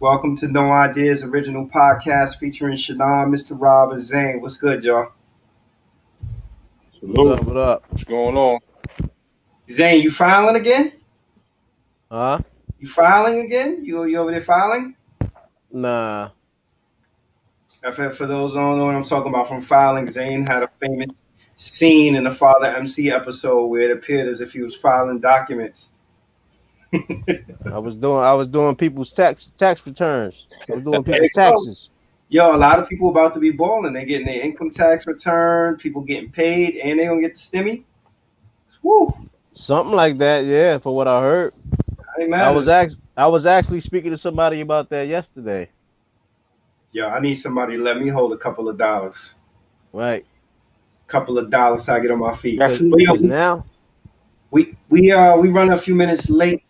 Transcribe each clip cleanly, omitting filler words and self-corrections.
Welcome to No Ideas Original Podcast featuring Shannon, Mr. Rob, and Zane. What's good, y'all? What up? Salute. What up? What's going on? Zane, you filing again? Huh? You filing again? You over there filing? Nah. For those who don't know what I'm talking about from filing, Zane had a famous scene in the Father MC episode where it appeared as if he was filing documents. I was doing people's tax returns. I was doing There you people's go. taxes. Yo, a lot of people about to be balling. They're getting their income tax return, people getting paid, and they're gonna get the stimmy. Woo! Something like that, yeah, for what I heard. I ain't mad at it. I was actually speaking to somebody about that yesterday. Yo, I need somebody to let me hold a couple of dollars. Right. Couple of dollars till I get on my feet. That's Cause, it. But yo, cause now we run a few minutes late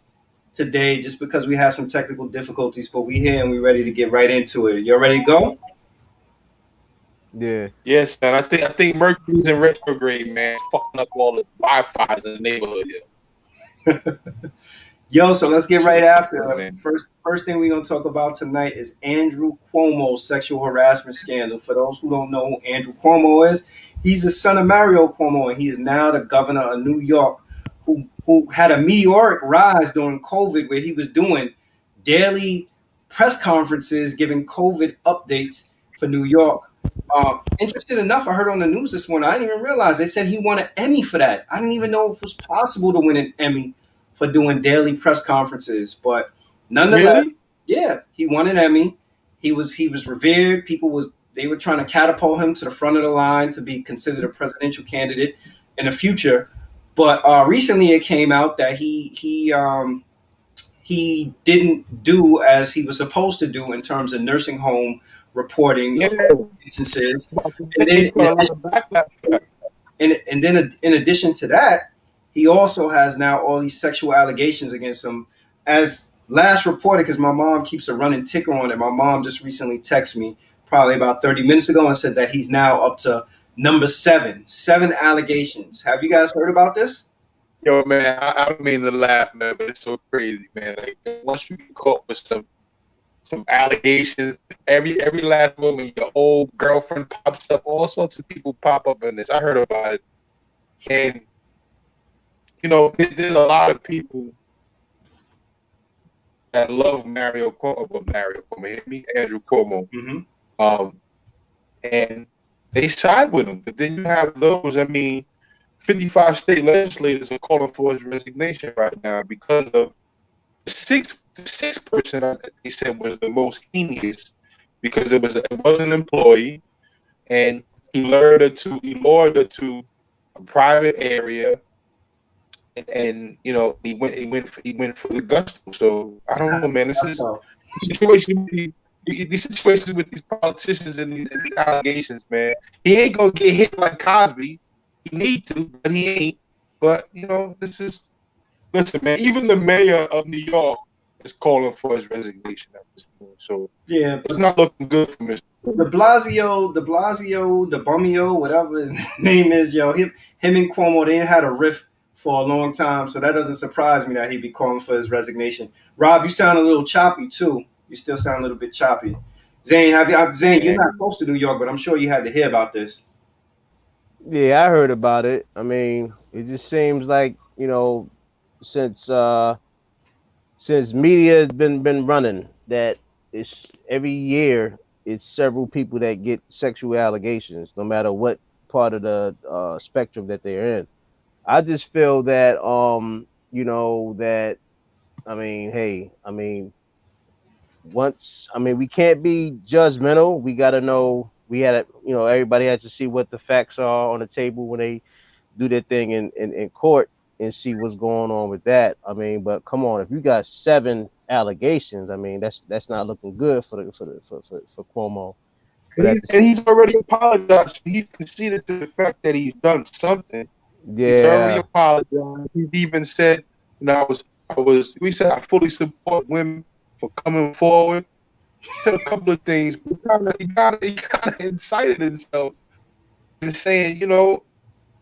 today just because we had some technical difficulties, but we here and we ready to get right into it. You ready to go? yeah. Yes, man. I think Mercury's in retrograde, man. It's fucking up all the Wi-Fi's in the neighborhood here. Yo, so let's get right after it. Man. First thing we're gonna talk about tonight is Andrew Cuomo's sexual harassment scandal. For those who don't know who Andrew Cuomo is, he's the son of Mario Cuomo, and he is now the governor of New York, who had a meteoric rise during COVID, where he was doing daily press conferences giving COVID updates for New York. Interesting enough, I heard on the news this morning. I didn't even realize they said he won an Emmy for that. I didn't even know it was possible to win an Emmy for doing daily press conferences. But nonetheless, Really? yeah, he won an Emmy. He was revered. They were trying to catapult him to the front of the line to be considered a presidential candidate in the future. But recently, it came out that he didn't do as he was supposed to do in terms of nursing home reporting Yeah. of instances, and then He got a lot of backlash for that. in addition to that, he also has now all these sexual allegations against him. As last reported, because my mom keeps a running ticker on it. My mom just recently texted me probably about 30 minutes ago and said that he's now up to number seven allegations. Have you guys heard about this? Yo, man, I don't mean to laugh, man, but it's so crazy, man. Like once you get caught with some allegations, every last moment, your old girlfriend pops up. All sorts of people pop up in this. I heard about it, and there's a lot of people that love Mario Cuomo, hear me, Andrew Cuomo, Mm-hmm. and they side with him. But then you have those. I mean, 55 state legislators are calling for his resignation right now because of the sixth person that they said was the most heinous because it was an employee, and he lured her to a private area, and he went for the gusto. So I don't know, man. This is situation. These situations with these politicians and these allegations, man. He ain't gonna get hit like Cosby. He need to, but he ain't. But listen, man. Even the mayor of New York is calling for his resignation at this point. So Yeah, it's not looking good for Mr. De Blasio, De Bumio, whatever his name is, yo, him and Cuomo, they ain't had a riff for a long time, so that doesn't surprise me that he'd be calling for his resignation. Rob, you sound a little choppy too. You still sound a little bit choppy. Zane, Zane, you're not close to New York, but I'm sure you had to hear about this. Yeah, I heard about it. I mean, it just seems like, since media has been running, that it's every year it's several people that get sexual allegations, no matter what part of the spectrum that they're in. I just feel that that I mean, hey, I mean, we can't be judgmental. We got to know. We had everybody has to see what the facts are on the table when they do their thing in court and see what's going on with that. I mean, but come on, if you got 7 allegations, I mean, that's not looking good for Cuomo. But And he's already apologized. He's conceded to the fact that he's done something. He's already yeah, apologized. He's even said, we said I fully support women for coming forward. Said a couple of things, but he kind of incited himself and saying,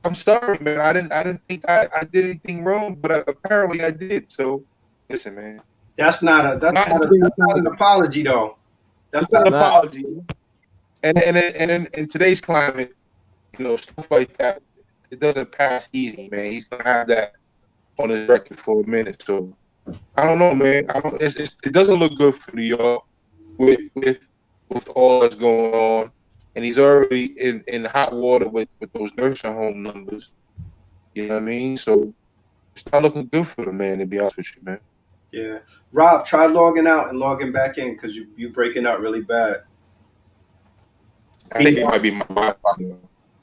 I'm sorry, man. I didn't think I did anything wrong, but apparently I did. So listen, man. That's not a Not until that's not an apology though. That's it's not not. an Not apology. And in today's climate, stuff like that, it doesn't pass easy, man. He's gonna have that on his record for a minute. So I don't know, man. I don't. It doesn't look good for New York with all that's going on, and he's already in hot water with those nursing home numbers. You know what I mean? So it's not looking good for the man, to be honest with you, man. Yeah. Rob, try logging out and logging back in because you breaking up really bad. I think it might be my Wi-Fi.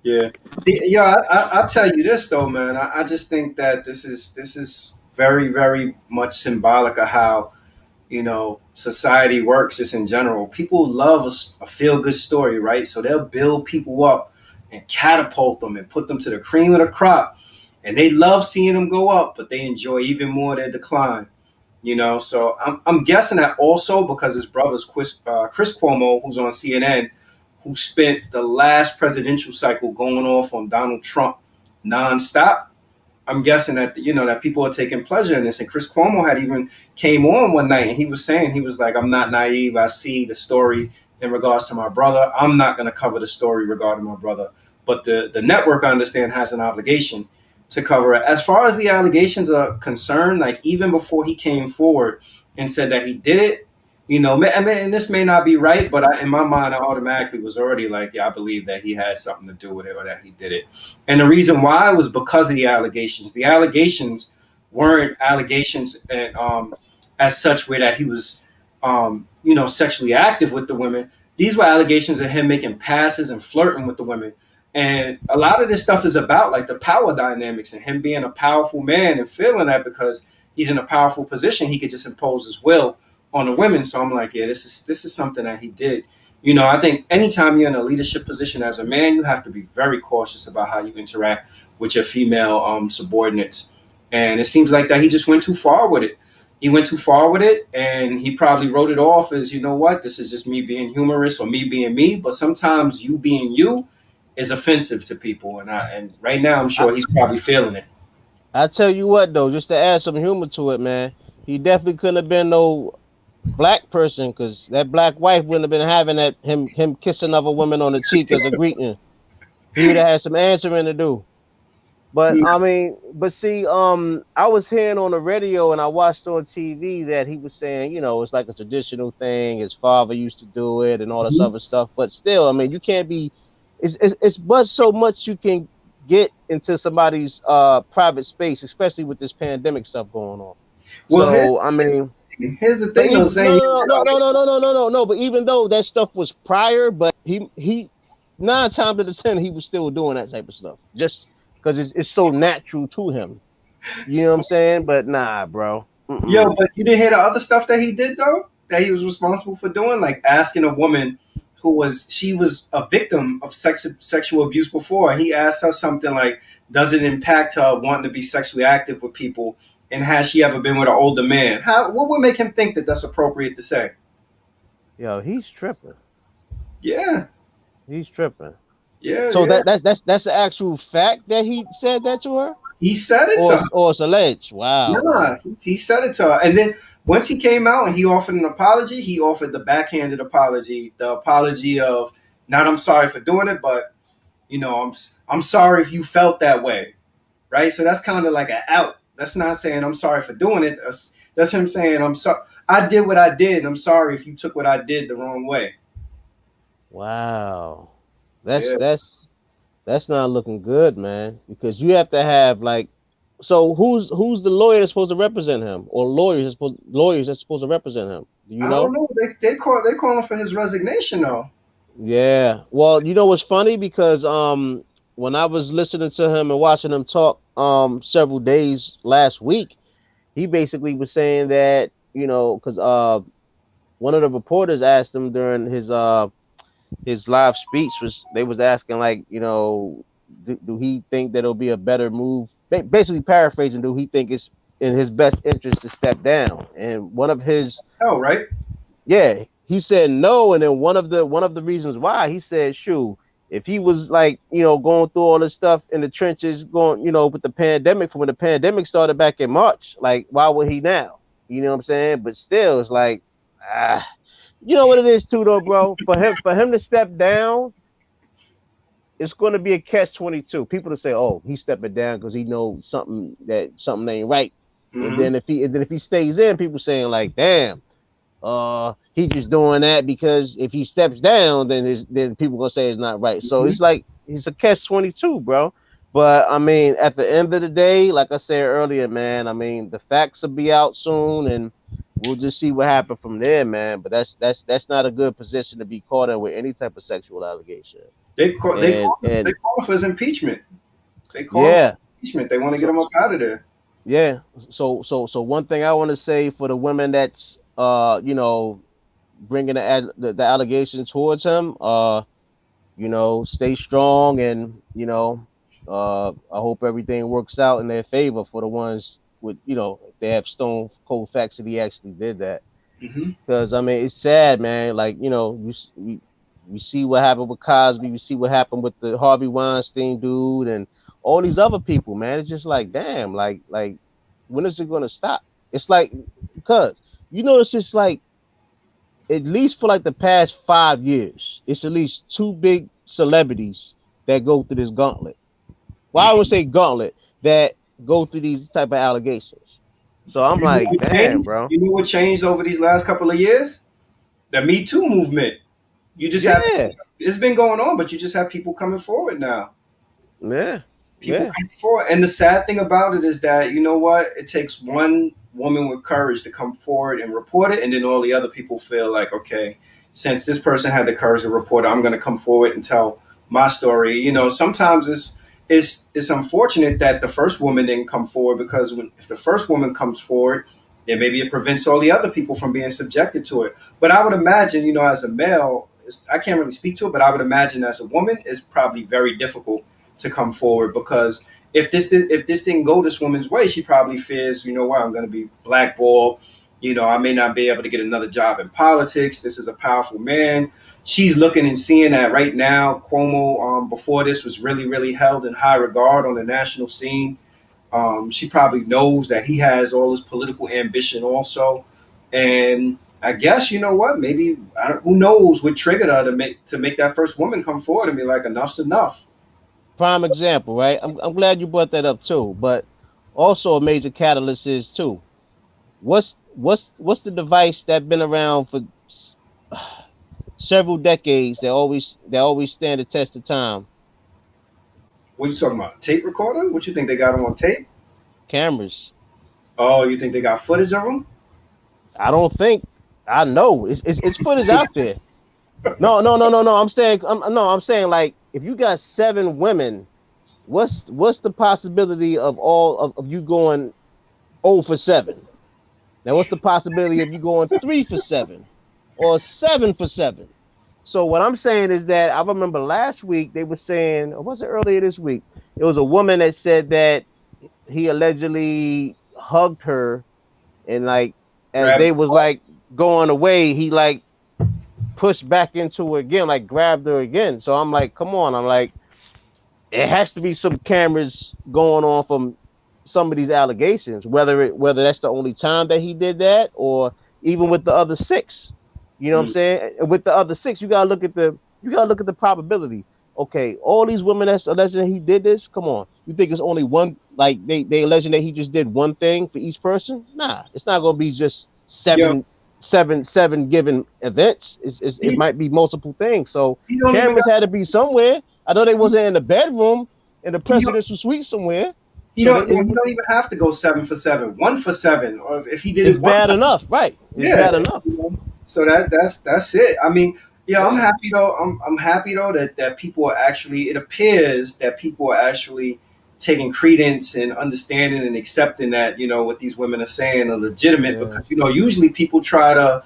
Yeah, yeah. I'll tell you this though, man. I just think that this is very very much symbolic of how society works just in general. People love a feel good story, right? So they'll build people up and catapult them and put them to the cream of the crop, and they love seeing them go up, but they enjoy even more their decline. So I'm guessing that also because his brother's Chris Cuomo, who's on CNN, who spent the last presidential cycle going off on Donald Trump nonstop. I'm guessing that that people are taking pleasure in this. And Chris Cuomo had even came on one night and he was saying, he was like, "I'm not naive. I see the story in regards to my brother. I'm not going to cover the story regarding my brother, but the network, I understand, has an obligation to cover it." As far as the allegations are concerned, like even before he came forward and said that he did it, I mean, and this may not be right, but in my mind, I automatically was already like, yeah, I believe that he had something to do with it or that he did it. And the reason why was because of the allegations. The allegations weren't allegations as such where that he was, sexually active with the women. These were allegations of him making passes and flirting with the women. And a lot of this stuff is about like the power dynamics and him being a powerful man and feeling that because he's in a powerful position, he could just impose his will on the women. So I'm like, yeah, this is something that he did. I think anytime you're in a leadership position as a man, you have to be very cautious about how you interact with your female subordinates. And it seems like that he just went too far with it. He went too far with it, and he probably wrote it off as, you know what, this is just me being humorous or me being me. But sometimes you being you is offensive to people, and right now I'm I, sure he's probably feeling it. I tell you what though, just to add some humor to it, man. He definitely couldn't have been no black person because that black wife wouldn't have been having that him kissing other women on the cheek as a greeting. He would have had some answering to do. But I mean, but see, I was hearing on the radio and I watched on TV that he was saying, it's like a traditional thing. His father used to do it and all this other stuff. But still, I mean, you can't be. It's but so much you can get into somebody's private space, especially with this pandemic stuff going on. Well, So I mean, here's the but thing, though, even saying no. But even though that stuff was prior, but he 9 times out of 10 he was still doing that type of stuff just because it's so natural to him. You know what I'm saying? But nah, bro. yo, Mm-mm. but you didn't hear the other stuff that he did though, that he was responsible for doing, like asking a woman she was a victim of sexual abuse before, and he asked her something like, "Does it impact her wanting to be sexually active with people, and has she ever been with an older man?" What would make him think that that's appropriate to say? Yo, he's tripping. Yeah, He's tripping. yeah, So yeah. that's the actual fact that he said that to her, He said it to her. or it's alleged. Wow, Nah, man. he said it to her, and then once he came out and he offered an apology, he offered the backhanded apology, the apology of not "I'm sorry for doing it," but I'm sorry if you felt that way, right? So that's kind of like an out. That's not saying I'm sorry for doing it. That's him saying I'm sorry. I did what I did, and I'm sorry if you took what I did the wrong way. Wow. That's Yeah. that's that's not looking good, man. Because you have to have like, so who's the lawyer that's supposed to represent him, or lawyers that's supposed to represent him? Do you I don't know? know. They calling for his resignation though. Yeah. Well, you know what's funny because when I was listening to him and watching him talk several days last week, he basically was saying that because one of the reporters asked him during his live speech was they was asking like do he think that it'll be a better move, basically paraphrasing, do he think it's in his best interest to step down, and one of his Oh, right. yeah, he said no, and then one of the reasons why he said, "Shoo, if he was like going through all this stuff in the trenches, going with the pandemic from when the pandemic started back in March, like why would he now?" You know what I'm saying? But still, it's like, ah, you know what it is too, though, bro. For him to step down, it's going to be a catch-22. People to say, "Oh, he's stepping down because he knows something ain't right," and Mm-hmm. then if he stays in, people saying like, "Damn, he just doing that because if he steps down, then people gonna say it's not right." So Mm-hmm. it's like he's a catch-22, bro. But I mean, at the end of the day, like I said earlier, man, I mean the facts will be out soon, and we'll just see what happens from there, man. But that's not a good position to be caught in with any type of sexual allegation. And They and call for his impeachment. They call for yeah, impeachment. They want to get so him up out of there. yeah, so one thing I want to say for the women that's bringing the allegations towards him, stay strong, and I hope everything works out in their favor for the ones with, if they have stone cold facts that he actually did that. Mm-hmm. Because I mean, it's sad, man. Like, we see what happened with Cosby, we see what happened with the Harvey Weinstein dude, and all these other people, man. It's just like, damn, like when is it gonna stop? It's like, because it's just like, at least for like the past 5 years, it's at least two big celebrities that go through this gauntlet. Well, I would say gauntlet that go through these type of allegations. So I'm You know like, what damn, changed? bro. You know what changed over these last couple of years? The Me Too movement. You just have Yeah, it's been going on, but you just have people coming forward now. yeah, People yeah. come forward, and the sad thing about it is that you know what? It takes one woman with courage to come forward and report it, and then all the other people feel like, okay, since this person had the courage to report it, I'm going to come forward and tell my story. Sometimes it's unfortunate that the first woman didn't come forward because if the first woman comes forward, then maybe it prevents all the other people from being subjected to it. But I would imagine, as a male, I can't really speak to it, but I would imagine as a woman, it's probably very difficult to come forward because if this didn't go this woman's way, she probably fears, what, I'm going to be blackballed. I may not be able to get another job in politics. This is a powerful man. She's looking and seeing that right now. Cuomo, before this, was really, really held in high regard on the national scene. She probably knows that he has all this political ambition also, and I guess you know what? Maybe who knows what triggered her to make that first woman come forward and be like, enough's enough. Prime example, right? I'm glad you brought that up too. But also a major catalyst is too. What's the device that been around for several decades that always stand the test of time? What are you talking about? Tape recorder? What you think they got them on tape? Cameras. Oh, you think they got footage of them? I don't think. I know it's footage out there. No, no, no, no, no. I'm saying like, if you got seven women, what's the possibility of all of you going 0 for 7? Now, what's the possibility of you going 3 for 7 or 7 for 7? So what I'm saying is that I remember last week they were saying, or was it earlier this week? It was a woman that said that he allegedly hugged her, and like, as Grab they the was like going away, he like pushed back into her again, like grabbed her again. So I'm like, come on. I'm like, it has to be some cameras going on from some of these allegations, whether that's the only time that he did that, or even with the other six. You know what I'm mm, saying? With the other six, you gotta look at the probability. Okay, all these women that's alleging he did this, come on. You think it's only one, like they alleging that he just did one thing for each person? Nah, it's not gonna be just yo, seven given events. It he, might be multiple things. So he don't even cameras got had to be somewhere. I know they he, wasn't in the bedroom in the he don't presidential suite somewhere. he So don't he don't even have to go 7 for 7, 1 for 7, or if he did it's it one bad time, enough, right? It's yeah. bad enough. So that's it. I mean, yeah, I'm Yeah, happy though. I'm happy though that people are actually. It appears that people are actually taking credence and understanding and accepting that what these women are saying are legitimate, yeah. because usually people try to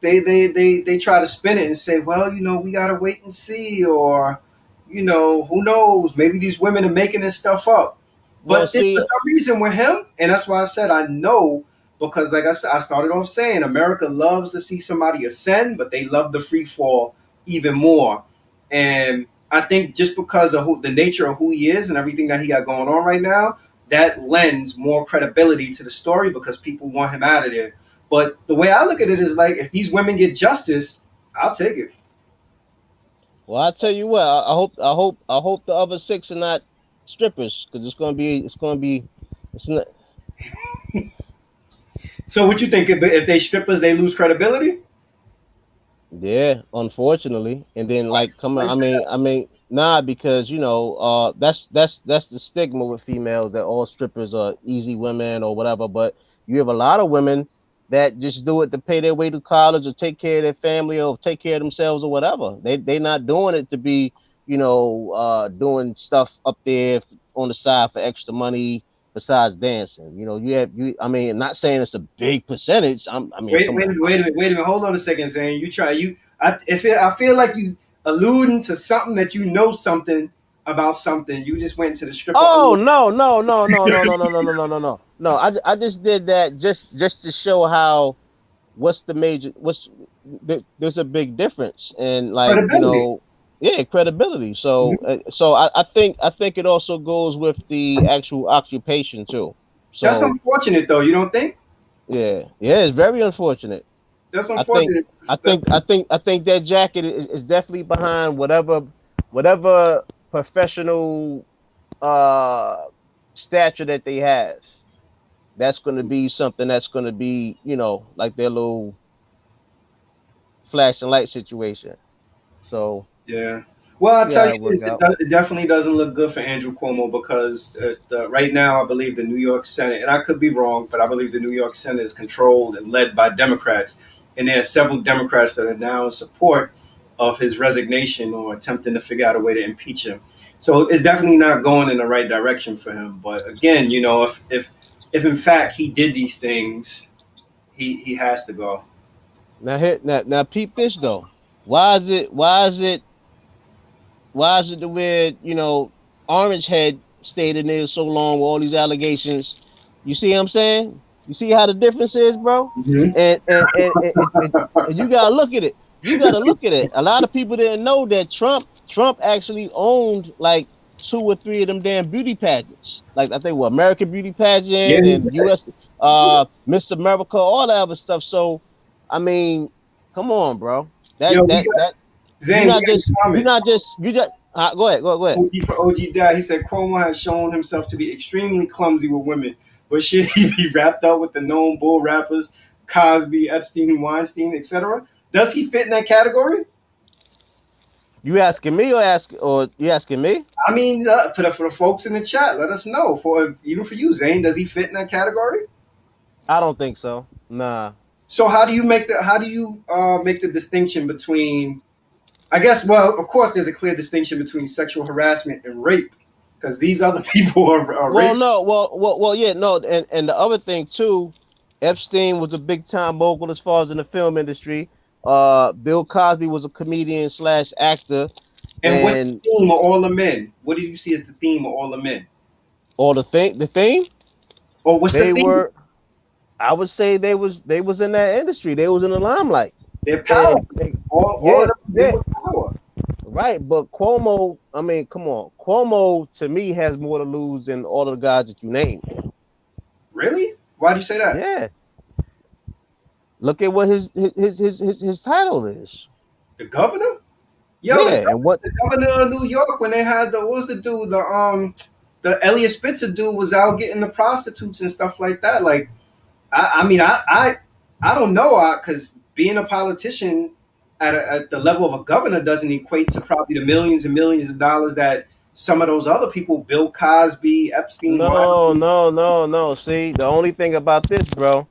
they try to spin it and say, well, we gotta wait and see, or who knows, maybe these women are making this stuff up. Well, But then for see, some reason with him, and that's why I said I know, because like I said, I started off saying America loves to see somebody ascend, but they love the free fall even more. And I think just because of the nature of who he is and everything that he got going on right now, that lends more credibility to the story because people want him out of there. But the way I look at it is like, if these women get justice, I'll take it. Well, I tell you what, I hope the other six are not strippers, because it's not. So what you think, if they strippers, they lose credibility? Yeah, unfortunately. And then like come on, Why you say that? nah, because that's the stigma with females, that all strippers are easy women or whatever. But you have a lot of women that just do it to pay their way to college or take care of their family or take care of themselves or whatever. They not doing it to be, doing stuff up there on the side for extra money besides dancing. I mean, not saying it's a big percentage. I mean, Wait, come wait, on. wait a minute, wait a minute. Hold on a second, Zane. You try you. I feel like you alluding to something that you know something about something. You just went to the stripper. Oh no, no, no, no, no, no, no, no, no, no, no, no. No, I just did that just to show how what's the major what's there's a big difference, and like, Credibility. yeah, credibility. So Mhm. I think it also goes with the actual occupation too. That's So unfortunate, though. You don't think? yeah, it's very unfortunate. That's I think unfortunate. I That's, think I think I think that jacket is definitely behind whatever professional uh stature that they have. That's going to be something that's going to be, like their little flashing light situation. So yeah. Well, I'll see tell how you it work this: out. it definitely doesn't look good for Andrew Cuomo because right now, I believe the New York Senate, and I could be wrong, but I believe the New York Senate is controlled and led by Democrats, and there are several Democrats that are now in support of his resignation or attempting to figure out a way to impeach him. So it's definitely not going in the right direction for him. But again, if in fact he did these things, he has to go. Now peep this though. Why is it the way, Orange Head stayed in there so long with all these allegations? You see what I'm saying? You see how the difference is, bro? Mhm. And you gotta look at it. You gotta look at it. A lot of people didn't know that Trump actually owned like two or three of them damn beauty pageants. Like I think what American Beauty Yeah, Pageant and US Miss America, all that other stuff. So I mean, come on, bro. yo, That we that got that Zane. We got a you're comment. not just you just go ahead, go ahead. OG for OG Dad. He said Cuomo has shown himself to be extremely clumsy with women, but should he be wrapped up with the known bull rappers Cosby, Epstein, Weinstein, etc.? Does he fit in that category? You asking me or you asking me? I mean, for the folks in the chat, let us know. For even for you, Zane, does he fit in that category? I don't think so. Nah. So how do you make the distinction between? I guess, well, of course, there's a clear distinction between sexual harassment and rape because these other people are Well, rape. no. Well. Yeah. No. And the other thing too, Epstein was a big time mogul as far as in the film industry. Bill Cosby was a comedian slash actor, And what's the and theme of all the men? What did you see as the theme of all the men? all the thing Or what's the they theme? were. I would say they was in that industry. They was in the limelight, They're and powerful. All yeah, of them deal yeah, with power. right. But Cuomo, I mean, come on, Cuomo to me has more to lose than all of the guys that you named. Really? Why do you say that? Yeah. Look at what his title is. The governor? Yo, the Yeah, and governor, what? the governor of New York when they had the what was the dude the Elliot Spitzer dude was out getting the prostitutes and stuff like that. Like I mean I don't know because being a politician at the level of a governor doesn't equate to probably the millions and millions of dollars that some of those other people, Bill Cosby, Epstein, No, Weinstein. no, no, no. See, the only thing about this, bro,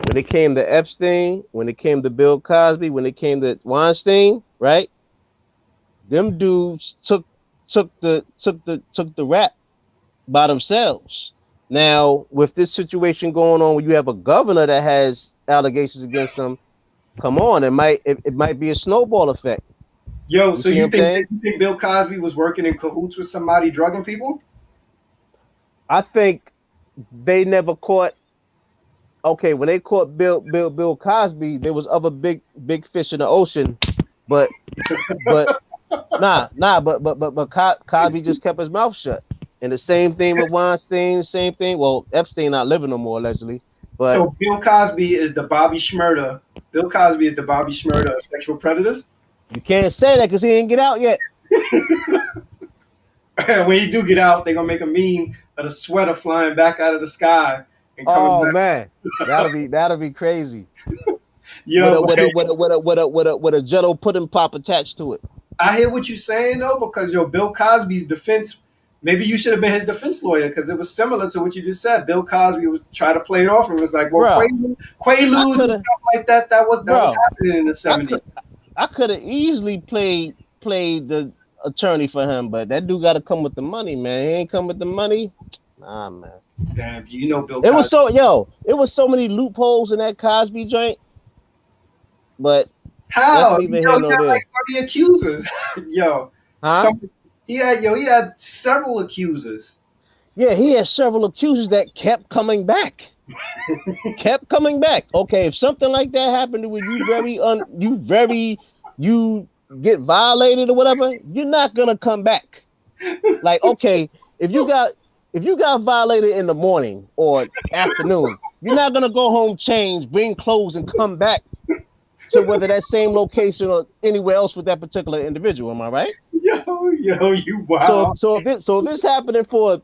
when it came to Epstein, when it came to Bill Cosby, when it came to Weinstein, right? Them dudes took the rap by themselves. Now, with this situation going on, where you have a governor that has allegations against him, come on, it might be a snowball effect. Yo, You so see what you I'm think saying? you think Bill Cosby was working in cahoots with somebody drugging people? I think they never caught. Okay, when they caught Bill Cosby, there was other big fish in the ocean, but but Cosby just kept his mouth shut. And the same thing with Weinstein, same thing. Well, Epstein not living no more allegedly, but So Bill Cosby is the Bobby Shmurda. Bill Cosby is the Bobby Shmurda of sexual predators. you can't say that because he didn't get out yet. When you do get out, they're gonna make a meme of the sweater flying back out of the sky and coming Oh back. man, that'll be crazy. With Yo, a with a with a with a with a with a with a Jello pudding pop attached to it. I hear what you're saying though, because Bill Cosby's defense. Maybe you should have been his defense lawyer because it was similar to what you just said. Bill Cosby was trying to play it off and was like, "Well, Bro, Quaaludes and stuff like that. That was bro, happening in the '70s." I could have easily played the attorney for him, but that dude got to come with the money, man. He ain't come with the money. Nah, man. Damn, you know Bill It was Cosby. it was so many loopholes in that Cosby joint, but that's How? neither Yo, here he nor had there. like 30 accusers. Yo, Huh? some he had several accusers. Yeah, he had several accusers that kept coming back. Kept coming back. Okay, if something like that happened where you get violated or whatever, you're not gonna come back. Like, okay, if you got violated in the morning or afternoon, you're not gonna go home, change, bring clothes, and come back to whether that same location or anywhere else with that particular individual. Am I right? Yo, you So wow. so if this happening for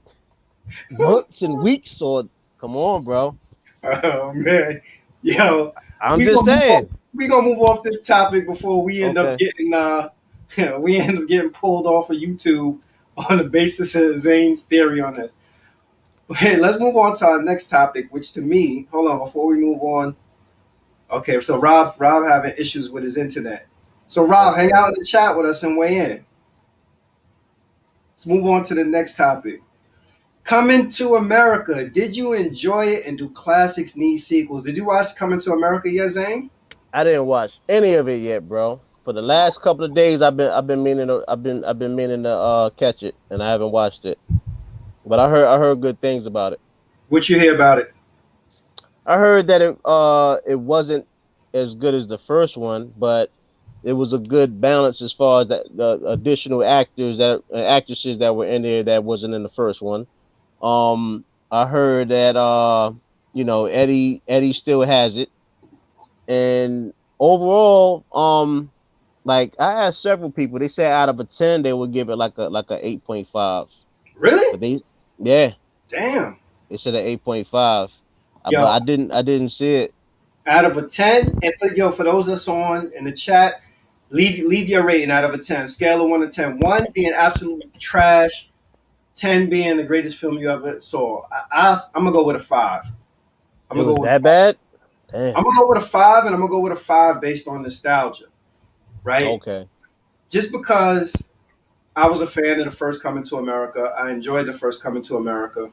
months and weeks, or come on, bro. Oh man. Yo, I'm we just gonna move off, saying. we gonna move off this topic before we end up Okay. getting we end up getting pulled off of YouTube on the basis of Zane's theory on this. Okay, let's move on to our next topic, which to me, hold on, before we move on. Okay, so Rob having issues with his internet. So Rob, hang Okay. out in the chat with us and weigh in. Let's move on to the next topic. Coming to America. Did you enjoy it and do classics need sequels? Did you watch Coming to America yet, Zane? I didn't watch any of it yet, bro. For the last couple of days, I've been meaning to catch it, and I haven't watched it. But I heard good things about it. What you hear about it? I heard that it wasn't as good as the first one, but it was a good balance as far as the additional actors that actresses that were in there that wasn't in the first one. I heard that Eddie still has it, and overall, like I asked several people, they said out of a 10 they would give it like a 8.5, Really? but yeah, Damn. they said an 8.5, but Yo, I didn't see it. out of a 10, and for those that's on in the chat, leave your rating out of a 10. Scale of 1 to 10. 1 being absolute trash, 10 being the greatest film you ever saw. I'm gonna go with a 5. I'm It gonna was go with a that 5. bad. Damn. I'm gonna go with a 5, and I'm gonna go with a 5 based on nostalgia, right? Okay. Just because I was a fan of the first Coming to America. I enjoyed the first Coming to America.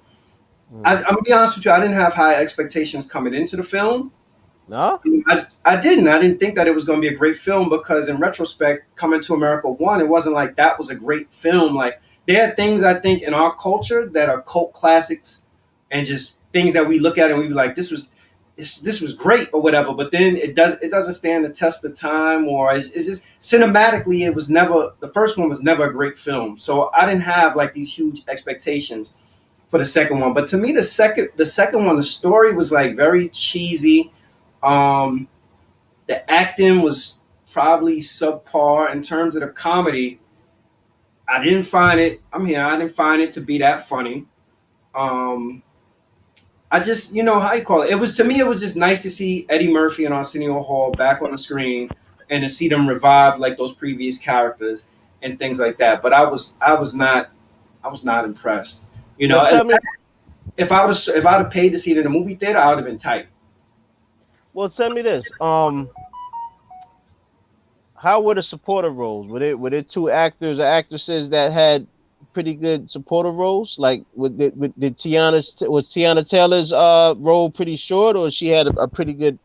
I'm gonna be honest with you. I didn't have high expectations coming into the film. No. I didn't. I didn't think that it was going to be a great film because, in retrospect, Coming to America 1, it wasn't like that was a great film. Like, there are things I think in our culture that are cult classics and just things that we look at and we be like, this was great or whatever. But then it doesn't stand the test of time, or it's just cinematically, it was never, the first one was never a great film. So I didn't have like these huge expectations for the second one. But to me, the second one, the story was like very cheesy. um, the acting was probably subpar in terms of the comedy. I didn't find it. I didn't find it to be that funny. Um, I just, how you call it. It was, to me, it was just nice to see Eddie Murphy and Arsenio Hall back on the screen and to see them revive like those previous characters and things like that. But I was not impressed. Well, tell me. If I'd have paid to see it in the movie theater, I would have been tight. Well, tell me this. How were the supportive roles? Were there two actors or actresses that had pretty good supportive roles? Like, was Tiana Taylor's role pretty short, or she had a pretty good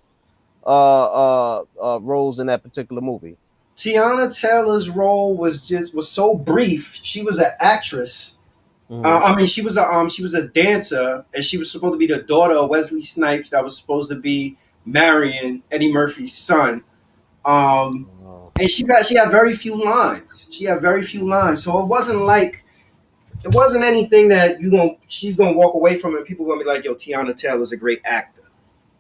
roles in that particular movie? Tiana Taylor's role was so brief. She was an actress. Mm-hmm. She was a dancer, and she was supposed to be the daughter of Wesley Snipes. That was supposed to be marrying Eddie Murphy's son. Oh. And she had very few lines. She had very few lines, so it wasn't like it wasn't anything that she's gonna walk away from, and people gonna be like, "Yo, Tiana Taylor's a great actor."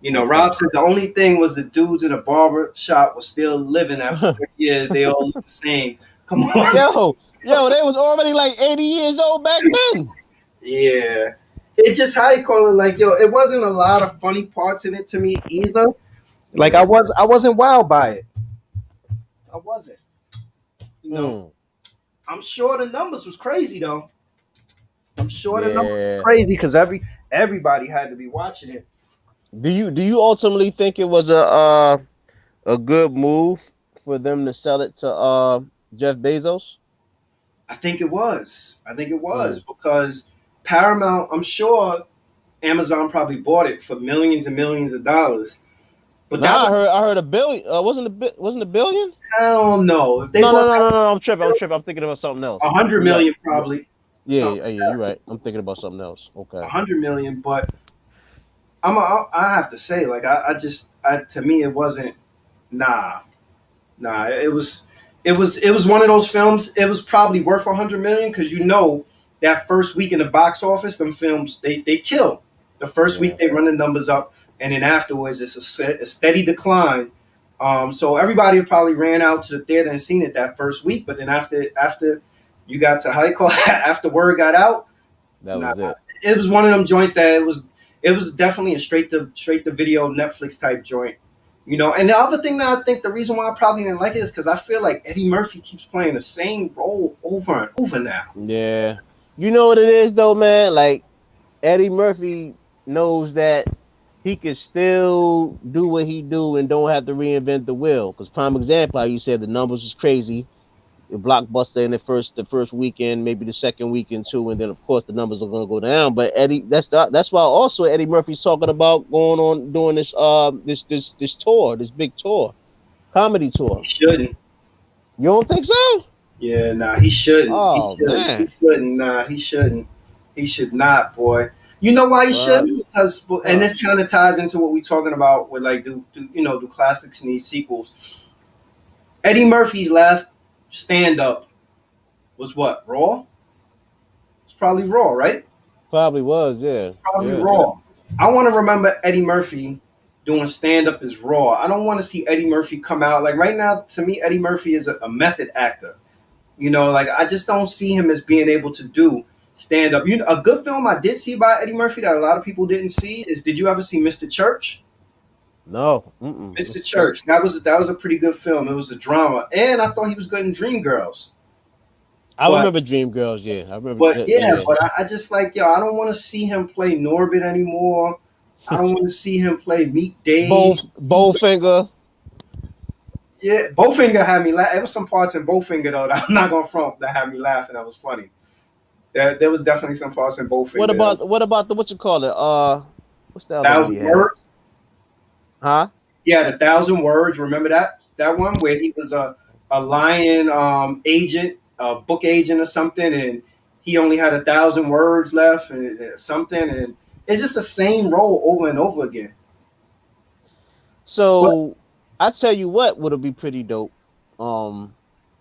You know, Okay. Rob said the only thing was the dudes in the barber shop were still living after 30 years. They all look the same. Come on. yo, they was already like 80 years old back then. Yeah. It just, how you call it, like, yo, it wasn't a lot of funny parts in it to me either. Like, Yeah. I wasn't wowed by it. I wasn't. You know, I'm sure the numbers was crazy though. I'm sure the numbers was Yeah. crazy because everybody had to be watching it. Do you ultimately think it was a good move for them to sell it to Jeff Bezos? I think it was. I think it was Mm. because Paramount, I'm sure Amazon probably bought it for millions and millions of dollars. But that Nah, was, I heard a billion. Wasn't a billion? I don't know. If they No, no, bought no, that no, no. I'm tripping. I'm thinking about something else. 100 You're right. million probably. Yeah, Something yeah, yeah. You're right. I'm thinking about something else. Okay. 100 million, but I have to say, like, to me it wasn't, nah. Nah, it was one of those films. It was probably worth 100 million because that first week in the box office, them films they kill. The first Yeah. week they run the numbers up, and then afterwards it's a steady decline. So everybody probably ran out to the theater and seen it that first week, but then after you got to high call after word got out, That nah, was it. it was one of them joints that it was definitely a straight to video Netflix type joint. And the other thing that I think the reason why I probably didn't like it is because I feel like Eddie Murphy keeps playing the same role over and over now. Yeah. You know what it is though, man? Like Eddie Murphy knows that he can still do what he do and don't have to reinvent the wheel. Because prime example, how you said the numbers was crazy. A blockbuster in the first weekend, maybe the second weekend too, and then of course the numbers are gonna go down. But Eddie, that's why also Eddie Murphy's talking about going on doing this tour, this big tour, comedy He tour. shouldn't. You don't think so? Yeah, nah, he shouldn't. He Oh shouldn't. He man, shouldn't. Nah, he shouldn't. He should not, boy. You know why he what? shouldn't? Because, and Huh? this kind of ties into what we're talking about with, like, do classics need sequels? Eddie Murphy's last stand up was what? Raw? It's probably Raw, right? Probably was, yeah, Probably yeah. Raw. I want to remember Eddie Murphy doing stand up as Raw. I don't want to see Eddie Murphy come out like right now. To me, Eddie Murphy is a method actor. Like I just don't see him as being able to do stand up. A good film I did see by Eddie Murphy that a lot of people didn't see is, did you ever see Mr. Church? No, Mr. Mr. Church. Church. That was a pretty good film. It was a drama, and I thought he was good in Dreamgirls. I But remember Dreamgirls. Yeah, I remember. But Yeah, yeah, yeah. but I just like, yo, I don't want to see him play Norbit anymore. I don't want to see him play Meet Dave. Bowfinger. Yeah, Bowfinger had me laugh. There was some parts in Bowfinger though that I'm not gonna front that had me laughing. That was funny. There was definitely some parts in What Bowfinger that about was what about the what you call it? What's the other one he Thousand had? Words. Huh? Yeah, the Thousand Words. Remember that one where he was a lion agent, a book agent or something, and he only had 1,000 words left and something, and it's just the same role over and over again. But So I tell you what would be pretty dope. Um,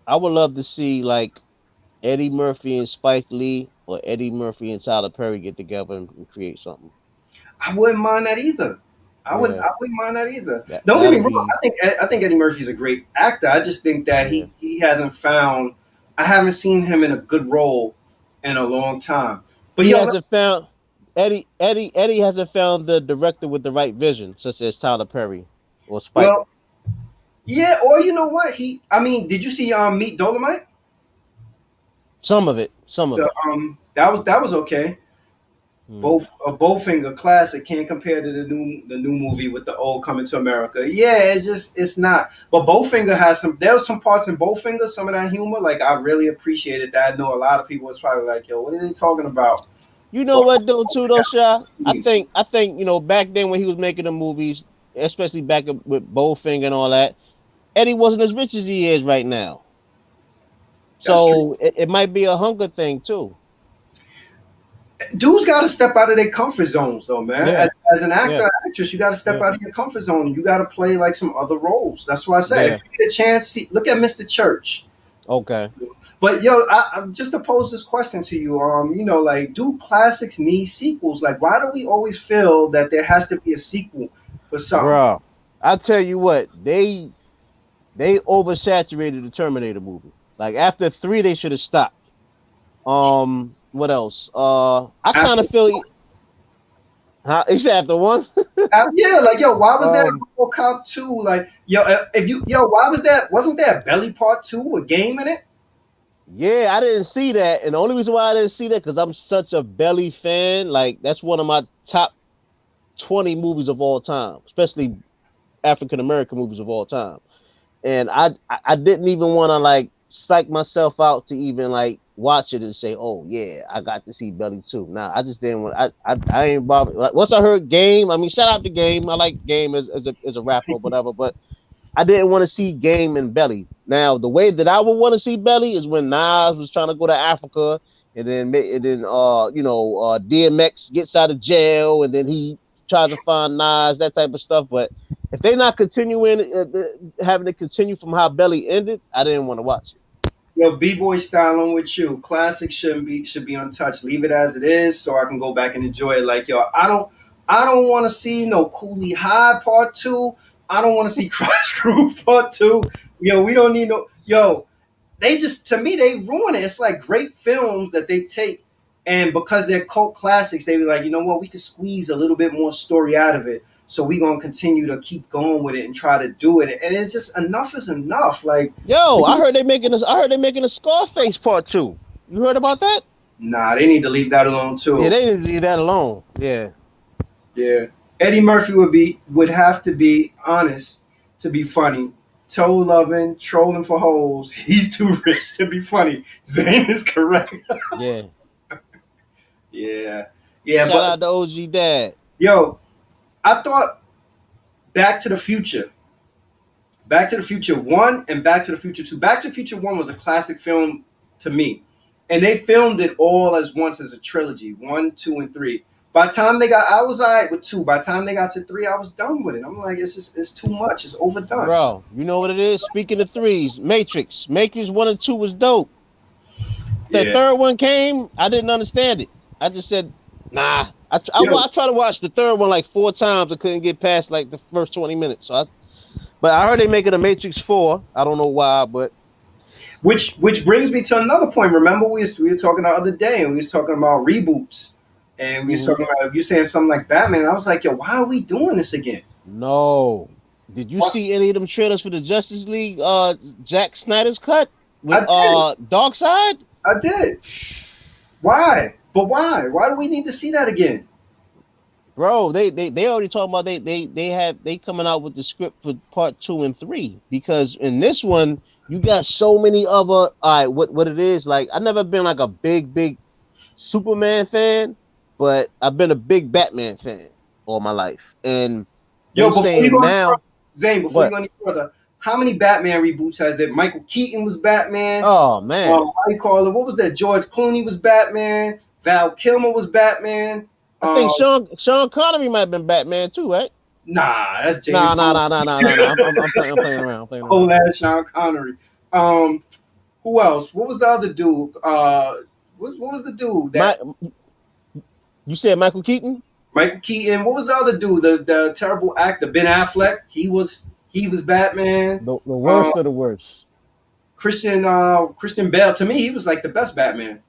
I would love to see like Eddie Murphy and Spike Lee or Eddie Murphy and Tyler Perry get together and create something. I wouldn't mind that either. I would. Yeah, I wouldn't mind that either. that Don't get me that'll wrong. be I think Eddie Murphy's a great actor. I just think that yeah. he hasn't found. I haven't seen him in a good role in a long time. But He yo, hasn't found Eddie hasn't found the director with the right vision, such as Tyler Perry or Spike. well, yeah. Or you know what? I mean, did you see Meet Dolomite? Some of it, some of The it. that was okay. Hmm. Both a Bowfinger classic can't compare to the new movie with the old Coming to America. Yeah, it's not. But Bowfinger has there was some parts in Bowfinger, some of that humor. Like I really appreciated that. I know a lot of people was probably like, "Yo, what are they talking about?" You know But what though too though, Bowfinger Sha? I scenes. think I think back then when he was making the movies, especially back with Bowfinger and all that, Eddie wasn't as rich as he is right now. That's true. So it might be a hunger thing too. Dudes got to step out of their comfort zones, though, man. Yeah, As an yeah, actor, actress, you got to step yeah, out of your comfort zone. You got to play like some other roles. That's why I said, yeah. if you get a chance, look at Mr. Church. Okay. But yo, I'm just to pose this question to you. Like, do classics need sequels? Like, why do we always feel that there has to be a sequel for something? Bro, I tell you what, they oversaturated the Terminator movie. Like after 3, they should have stopped. What else? I kind After, of feel. Huh? You said after 1? yeah, like yo, why was that um, RoboCop 2? Like, yo, if you yo, why was that? Wasn't there a Belly Part 2, a game in it? yeah, I didn't see that, and the only reason why I didn't see that because I'm such a Belly fan. Like that's one of my top 20 movies of all time, especially African American movies of all time. And I didn't even want to like psych myself out to even like watch it and say, oh yeah, I got to see Belly too. Nah, I just didn't want. I ain't bothered. Like once I heard Game, I mean, shout out to Game. I like Game as a rapper, or whatever. But I didn't want to see Game and Belly. Now the way that I would want to see Belly is when Nas was trying to go to Africa, and then DMX gets out of jail, and then he tries to find Nas, that type of stuff. But if they're not continuing having to continue from how Belly ended, I didn't want to watch it. Yo, B-boy styling with you. Classic should be untouched. Leave it as it is, so I can go back and enjoy it. Like yo, I don't want to see no Cooley High Part 2. I don't want to see Crush Groove Part 2. Yo, we don't need no. Yo, they just to me they ruin it. It's like great films that they take, and because they're cult classics, they be like, you know what, we could squeeze a little bit more story out of it. So we gonna continue to keep going with it and try to do it. And it's just enough is enough. Like, Yo, I heard they making a Scarface Part 2. You heard about that? nah, they need to leave that alone Yeah, too. they need to leave that alone. Yeah. Yeah, Eddie Murphy would have to be honest to be funny. Toe loving, trolling for hoes. He's too rich to be funny. Zane is correct. Yeah. Yeah, yeah, Shout but out to OG Dad. yo, I thought Back to the Future. Back to the Future 1 and Back to the Future 2. Back to the Future 1 was a classic film to me. And they filmed it all as once as a trilogy 1, 2, and 3. By the time they got, I was all right with 2. By the time they got to 3, I was done with it. I'm like, it's too much. It's overdone. Bro, you know what it is? Speaking of threes, Matrix. Matrix 1 and 2 was dope. The Yeah. third one came, I didn't understand it. I just said, nah. I Yo, tried to watch the third one like 4 times. I couldn't get past like the first 20 minutes. But I heard they making a Matrix 4. I don't know why, but which brings me to another point. Remember, we were talking the other day, and we was talking about reboots, and we was mhm. talking about you saying something like Batman. I was like, yo, why are we doing this again? No. Did you What? see any of them trailers for the Justice League Zack Snyder's cut with I did. Darkseid? I did. Why? But why? Why do we need to see that again? Bro, they already talking about they coming out with the script for part 2 and 3 because in this one you got so many other all right what it is like I never been like a big Superman fan, but I've been a big Batman fan all my life. And Yo, they before you saying go any now further, Zane, before you what? go any further, how many Batman reboots has there? Michael Keaton was Batman. Oh man. How do you call it? What was that? George Clooney was Batman. Val Kilmer was Batman. I think Um, Sean Connery might have been Batman too, right? nah, that's James Nah, nah, Bond. nah, nah, nah, nah, nah. I'm playing around. I'm playing Whole around. ass Sean Connery. Um, who else? What was the other dude? What was the dude that My, you said Michael Keaton? Michael Keaton? What was the other dude? The terrible actor Ben Affleck. He was Batman. The Um, worst of the worst. Christian Bale. To me, he was like the best Batman.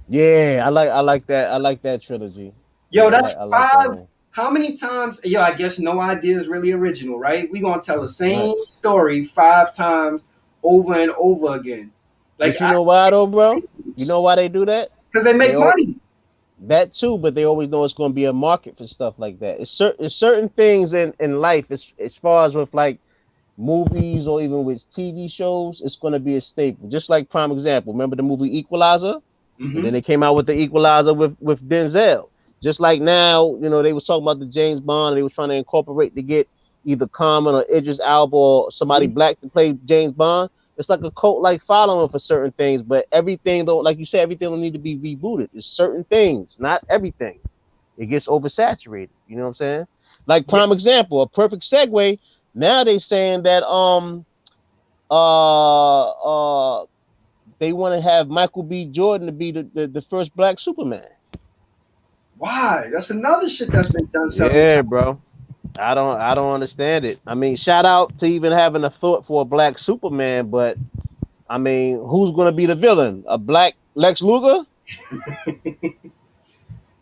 Yeah, I like that trilogy. Yo, Yeah, that's I like that 5. one. How many times? Yo, I guess No Idea is really original, right? We gonna tell the Right. same story 5 times over and over again. Like, But you know why though, bro? You know why they do that? because they They make all money. that too, but they always know it's going to be a market for stuff like that. It's certain things in life, as far as with like movies or even with TV shows, it's going to be a staple. Just like prime example, remember the movie Equalizer? And then Hmm. they came out with the Equalizer with Denzel. Just like now, they was talking about the James Bond, and they were trying to incorporate to get either Common or Idris Elba or somebody black to play James Bond. It's like a cult like following for certain things, but everything don't, like you said, everything don't need to be rebooted. It's certain things, not everything. It gets oversaturated. You know what I'm saying? Like Yeah. prime example, a perfect segue. Now they saying that they want to have Michael B. Jordan to be the first black Superman. Why? That's another shit that's been done several Yeah, times. bro. I don't understand it. I mean, shout out to even having a thought for a black Superman, but I mean, who's gonna be the villain? A black Lex Luger?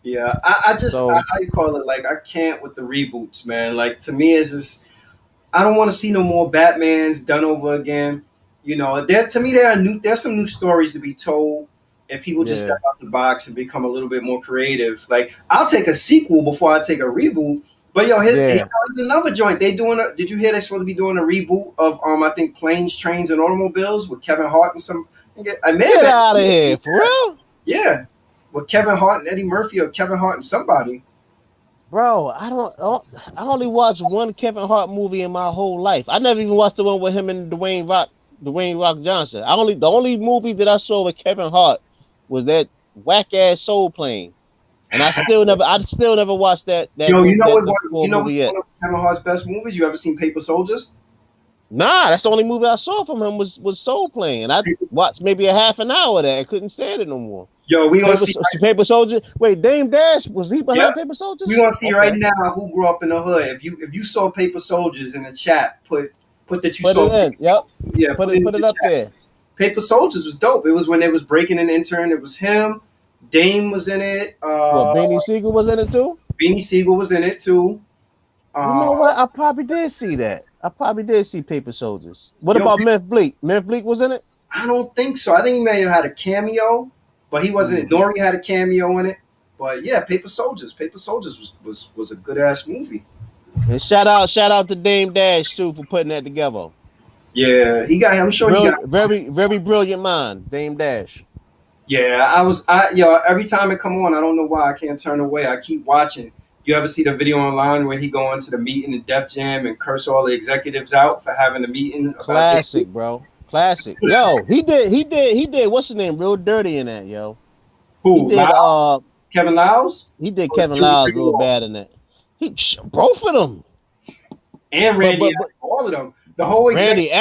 Yeah, I So how you call it? Like, I can't with the reboots, man. Like, to me, it's just I don't want to see no more Batmans done over again. You know, to me there's some new stories to be told, and people just yeah, step out the box and become a little bit more creative. Like, I'll take a sequel before I take a reboot. But yo, here's yeah. another joint. They doing a. Did you hear they're supposed to be doing a reboot of I think Planes, Trains, and Automobiles with Kevin Hart and some. I may have Get been. out of here, for real, Yeah, with Kevin Hart and Eddie Murphy, or Kevin Hart and somebody. bro. I only watched one Kevin Hart movie in my whole life. I never even watched the one with him and Dwayne Rock Johnson. The only movie that I saw with Kevin Hart was that whack ass Soul Plane, and I still never watched Yo, you know what? the full You know movie what's yet. one of Kevin Hart's best movies? You ever seen Paper Soldiers? Nah, that's the only movie I saw from him was Soul Plane, and I watched maybe a half an hour of that. I couldn't stand it no more. Yo, we gonna see. Paper Soldier. Wait, Dame Dash was he Yeah, behind Paper we Soldiers? gonna see right Okay, now who grew up in the hood. If you saw Paper Soldiers in the chat, put that you put saw. it in. Yep, Yeah, put it in put it the up chat. there. Paper Soldiers was dope. It was when they was breaking an intern. It was him. Dame was in it. What, Beanie Siegel was in it too? Beanie Siegel was in it too. You Uh, know what? I probably did see that. I probably did see Paper Soldiers. What yo, about Memphis Bleak? Memphis Bleak was in it? I don't think so. I think he may have had a cameo, but he wasn't. Mm. Nori had a cameo in it. But yeah, Paper Soldiers. Paper Soldiers was a good ass movie. And shout out to Dame Dash too for putting that together. Yeah, he got. I'm sure he got. Brilliant, very brilliant mind, Dame Dash. Yeah, yo, every time it come on, I don't know why I can't turn away. I keep watching. You ever see the video online where he go into the meeting in Def Jam and curse all the executives out for having a meeting about Classic, bro. Classic. Yo, he did. What's his name? Real dirty in that, yo. He who? did. Lyles? Kevin Lyles? He did Or Kevin Julie Lyles real Bigelow? bad in that. Both of them. And But Randy, but all of them. The whole executive.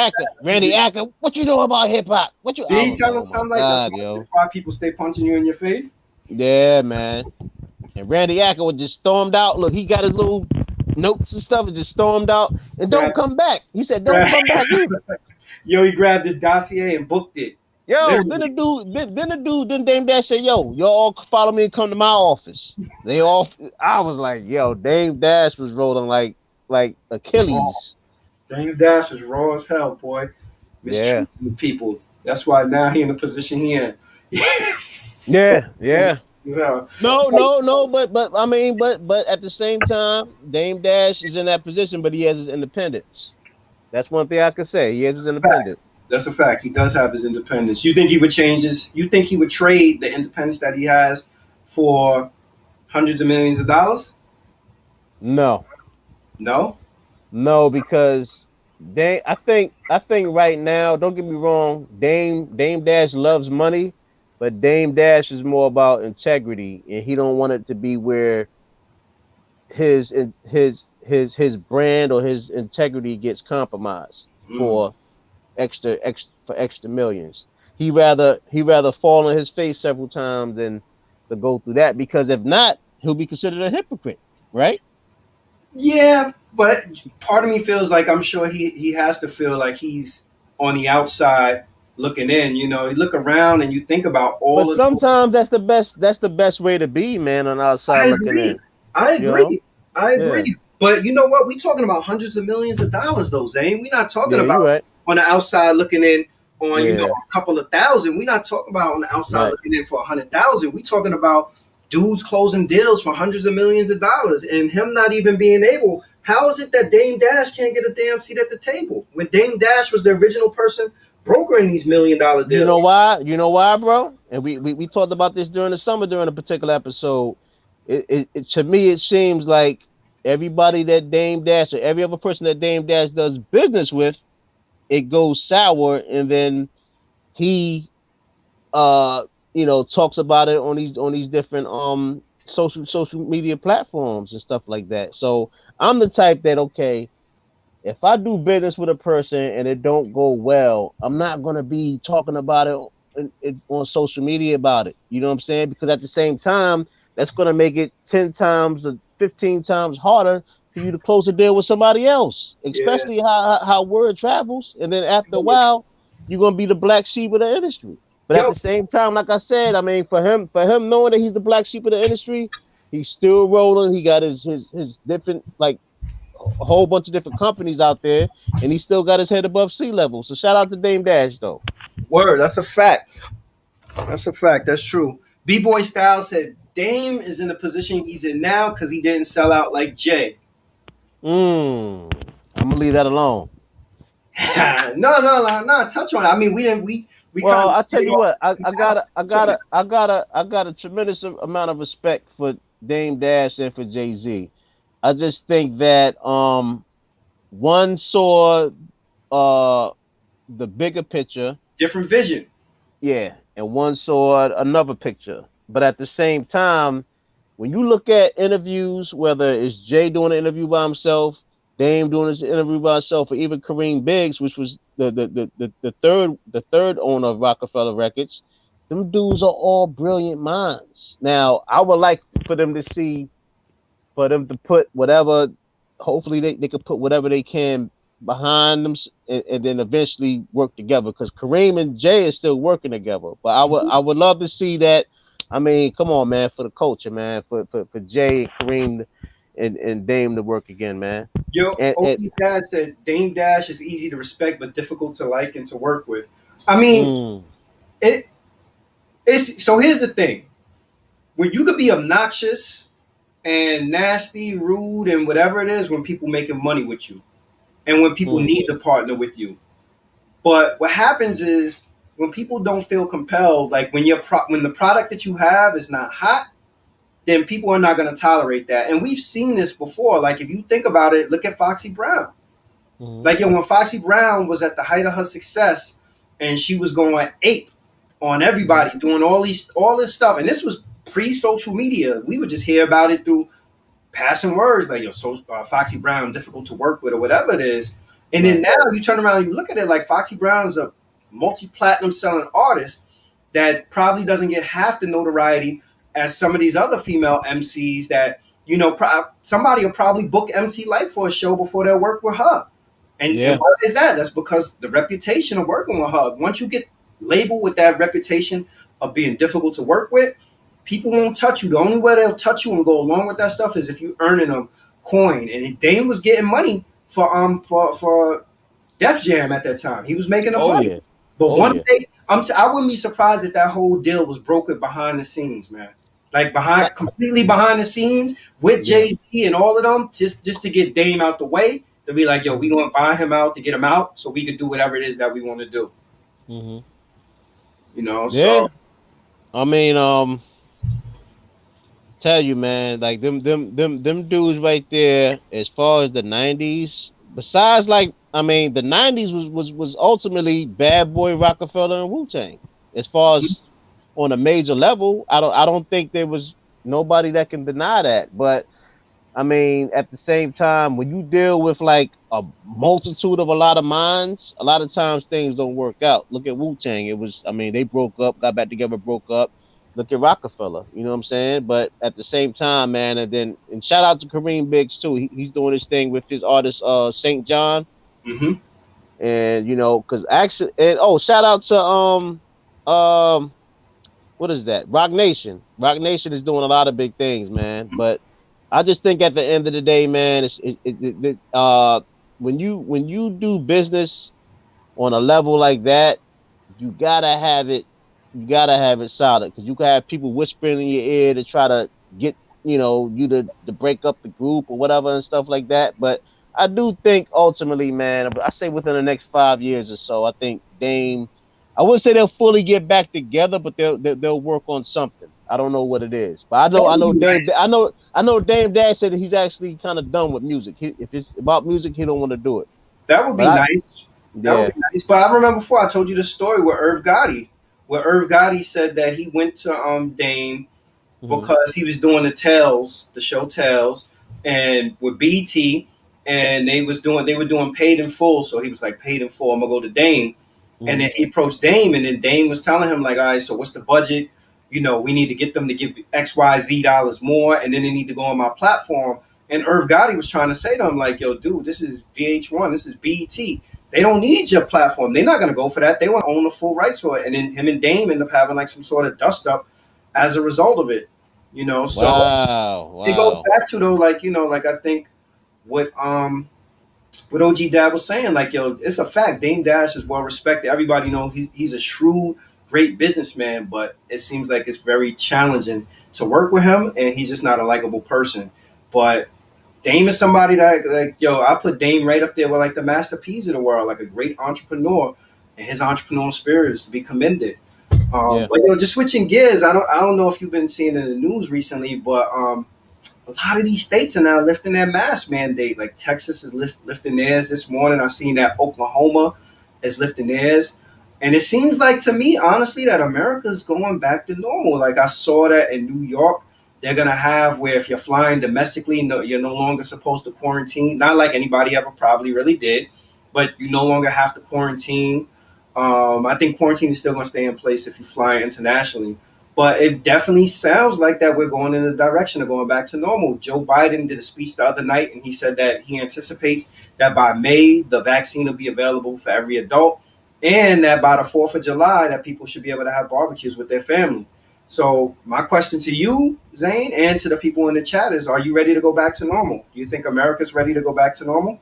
Randy Acker. What you know about hip hop? What you? Did I he was tell like, him oh my something like god, that's yo. why people stay punching you in your face? Yeah, man. And Randy Acker was just stormed out. Look, he got his little notes and stuff and just stormed out. And don't Grab, come back. He said, don't grab. come back either. Yo, he grabbed his dossier and booked it. Yo, Literally. then Dame Dash said, yo, y'all all follow me and come to my office. They all, I was like, yo, Dame Dash was rolling like Achilles. Dame Dash is raw as hell, boy. Yeah. Mistreating people. That's why now he in the position he in. Yes. Yeah. So, No, but I mean, but at the same time, Dame Dash is in that position, but he has his independence. That's one thing I could say. He has his independence. that's a fact. He does have his independence. You think he would change his? You think he would trade the independence that he has for hundreds of millions of dollars? No, No. because I think right now, don't get me wrong, Dame Dash loves money, but Dame Dash is more about integrity, and he don't want it to be where his brand or his integrity gets compromised Mm. for extra millions. He rather fall on his face several times than to go through that, because if not, he'll be considered a hypocrite, right? Yeah, but part of me feels like I'm sure he has to feel like he's on the outside looking in. You know, you look around and you think about all But of the. sometimes that's the best way to be, man, on the outside I looking agree. in. I You know? agree. I Yeah. agree. But you know what? We're talking about hundreds of millions of dollars, though, Zane. We're not talking Yeah, you're about right. on the outside looking in on Yeah. a couple of thousand. We're not talking about on the outside Right. looking in for 100,000. We're talking about dudes closing deals for hundreds of millions of dollars and him not even being able. How is it that Dame Dash can't get a damn seat at the table when Dame Dash was the original person brokering these $1 million You deals? know why? You know why, bro? And we talked about this during the summer during a particular episode. To me it seems like everybody that Dame Dash or every other person that Dame Dash does business with, it goes sour, and then he talks about it on these different social media platforms and stuff like that. So I'm the type that, okay, if I do business with a person and it don't go well, I'm not gonna be talking about it on social media about it. You know what I'm saying? Because at the same time, that's going to make it 10 times or 15 times harder for you to close a deal with somebody else, Yeah. especially how word travels. And then after a while, you're going to be the black sheep of the industry. But at Yo, the same time, like I said, I mean, for him knowing that he's the black sheep of the industry, he's still rolling. He got his different, like, a whole bunch of different companies out there, and he still got his head above sea level. So shout out to Dame Dash though. word. That's a fact. That's a fact. That's true. B-Boy Style said Dame is in the position he's in now because he didn't sell out like Jay. I'm gonna leave that alone. No. Touch on it. I mean, we kind Well, of I tell strayed you off. what, I got a tremendous amount of respect for Dame Dash and for Jay-Z. I just think that one saw the bigger picture, Different vision. yeah, and one saw another picture. But at the same time, when you look at interviews, whether it's Jay doing an interview by himself, Dame doing his interview by himself, or even Kareem Biggs, which was the third owner of Rockefeller Records, them dudes are all brilliant minds. Now, I would like for them to see, for them to put whatever, hopefully they could put whatever they can behind them, and then eventually work together, because Kareem and Jay are still working together. But I would love to see that. I mean, come on, man, for the culture, man, for Jay and Kareem and Dame to work again, man. Yo, And OP Dad said Dame Dash is easy to respect but difficult to like and to work with. I mean, mm, it it's so here's the thing. When you could be obnoxious and nasty, rude, and whatever it is when people making money with you and when people mm, need to partner with you. But what happens is when people don't feel compelled, like when the product that you have is not hot, then people are not going to tolerate that. And we've seen this before. Like if you think about it, look at Foxy Brown. mm, Like when Foxy Brown was at the height of her success, and she was going ape on mm, everybody, doing all this stuff, and this was pre-social media. We would just hear about it through passing words, like Foxy Brown difficult to work with or whatever it is. And then right. now you turn around and you look at it like Foxy Brown is a multi-platinum selling artist that probably doesn't get half the notoriety as some of these other female MCs that somebody will probably book MC Light for a show before they'll work with her. And Yeah. what is that? That's because the reputation of working with her. Once you get labeled with that reputation of being difficult to work with, people won't touch you. The only way they'll touch you and go along with that stuff is if you earning them coin. And Dame was getting money for Def Jam at that time. He was making them Oh money. yeah. But Oh once yeah. I wouldn't be surprised if that whole deal was brokered behind the scenes, man. Like completely behind the scenes with Yeah. Jay Z and all of them, just to get Dame out the way. To be like, yo, we Mm-hmm. gonna buy him out to get him out, so we could do whatever it is that we want to do. Mm-hmm. Yeah. So I mean, tell you, man, like them dudes right there, as far as the '90s, besides, like, I mean, the '90s was ultimately Bad Boy, Rockefeller, and Wu-Tang. As far as on a major level, I don't think there was nobody that can deny that. But I mean, at the same time, when you deal with like a multitude of a lot of minds, a lot of times things don't work out. Look at Wu Tang. It was, I mean, they broke up, got back together, broke up. Look at Rockefeller. You know what I'm saying? But at the same time, man, and shout out to Kareem Biggs too. He's doing his thing with his artist, Saint John, mhm. and because actually, and shout out to um what is that? Rock Nation. Rock Nation is doing a lot of big things, man. But I just think at the end of the day, man, when you do business on a level like that, you gotta have it. You gotta have it solid, because you can have people whispering in your ear to try to get you to break up the group or whatever and stuff like that. But I do think ultimately, man, I say within the next 5 years or so, I think Dame. I wouldn't say they'll fully get back together, but they'll work on something. I don't know what it is, but That I would know be Dame. nice. I know Dame Dash said that he's actually kind of done with music. If it's about music, he don't want to do it. That would But be nice. That would yeah. be nice. But I remember before I told you the story where Irv Gotti said that he went to Dame Hmm. because he was doing the show Tales, and with BT, and they were doing Paid in Full. So he was like, Paid in Full, I'm gonna go to Dame. And then he approached Dame, and then Dame was telling him, like, all right, so what's the budget? You know, we need to get them to give XYZ dollars more, and then they need to go on my platform. And Irv Gotti was trying to say to him, like, yo, dude, this is VH1, this is BET. They don't need your platform. They're not gonna go for that. They want to own the full rights for it. And then him and Dame end up having like some sort of dust up as a result of it. You know, so Wow, it goes wow. back to though, like, you know, like I think what OG Dad was saying, like, yo, it's a fact. Dame Dash is well respected. Everybody know he's a shrewd, great businessman, but it seems like it's very challenging to work with him, and he's just not a likable person. But Dame is somebody that, like, yo, I put Dame right up there with like the Master P's of the world, like a great entrepreneur, and his entrepreneurial spirit is to be commended. Yeah. But yo, just switching gears, I don't know if you've been seeing in the news recently, but a lot of these states are now lifting their mask mandate. Like Texas is lifting theirs this morning. I've seen that Oklahoma is lifting theirs. And it seems like to me, honestly, that America's going back to normal. Like I saw that in New York, they're gonna have where if you're flying domestically, no, you're no longer supposed to quarantine. Not like anybody ever probably really did, but you no longer have to quarantine. I think quarantine is still gonna stay in place if you fly internationally. But it definitely sounds like that we're going in the direction of going back to normal. Joe Biden did a speech the other night, and he said that he anticipates that by May the vaccine will be available for every adult, and that by the 4th of July that people should be able to have barbecues with their family. So my question to you, Zane, and to the people in the chat is: are you ready to go back to normal? Do you think America's ready to go back to normal?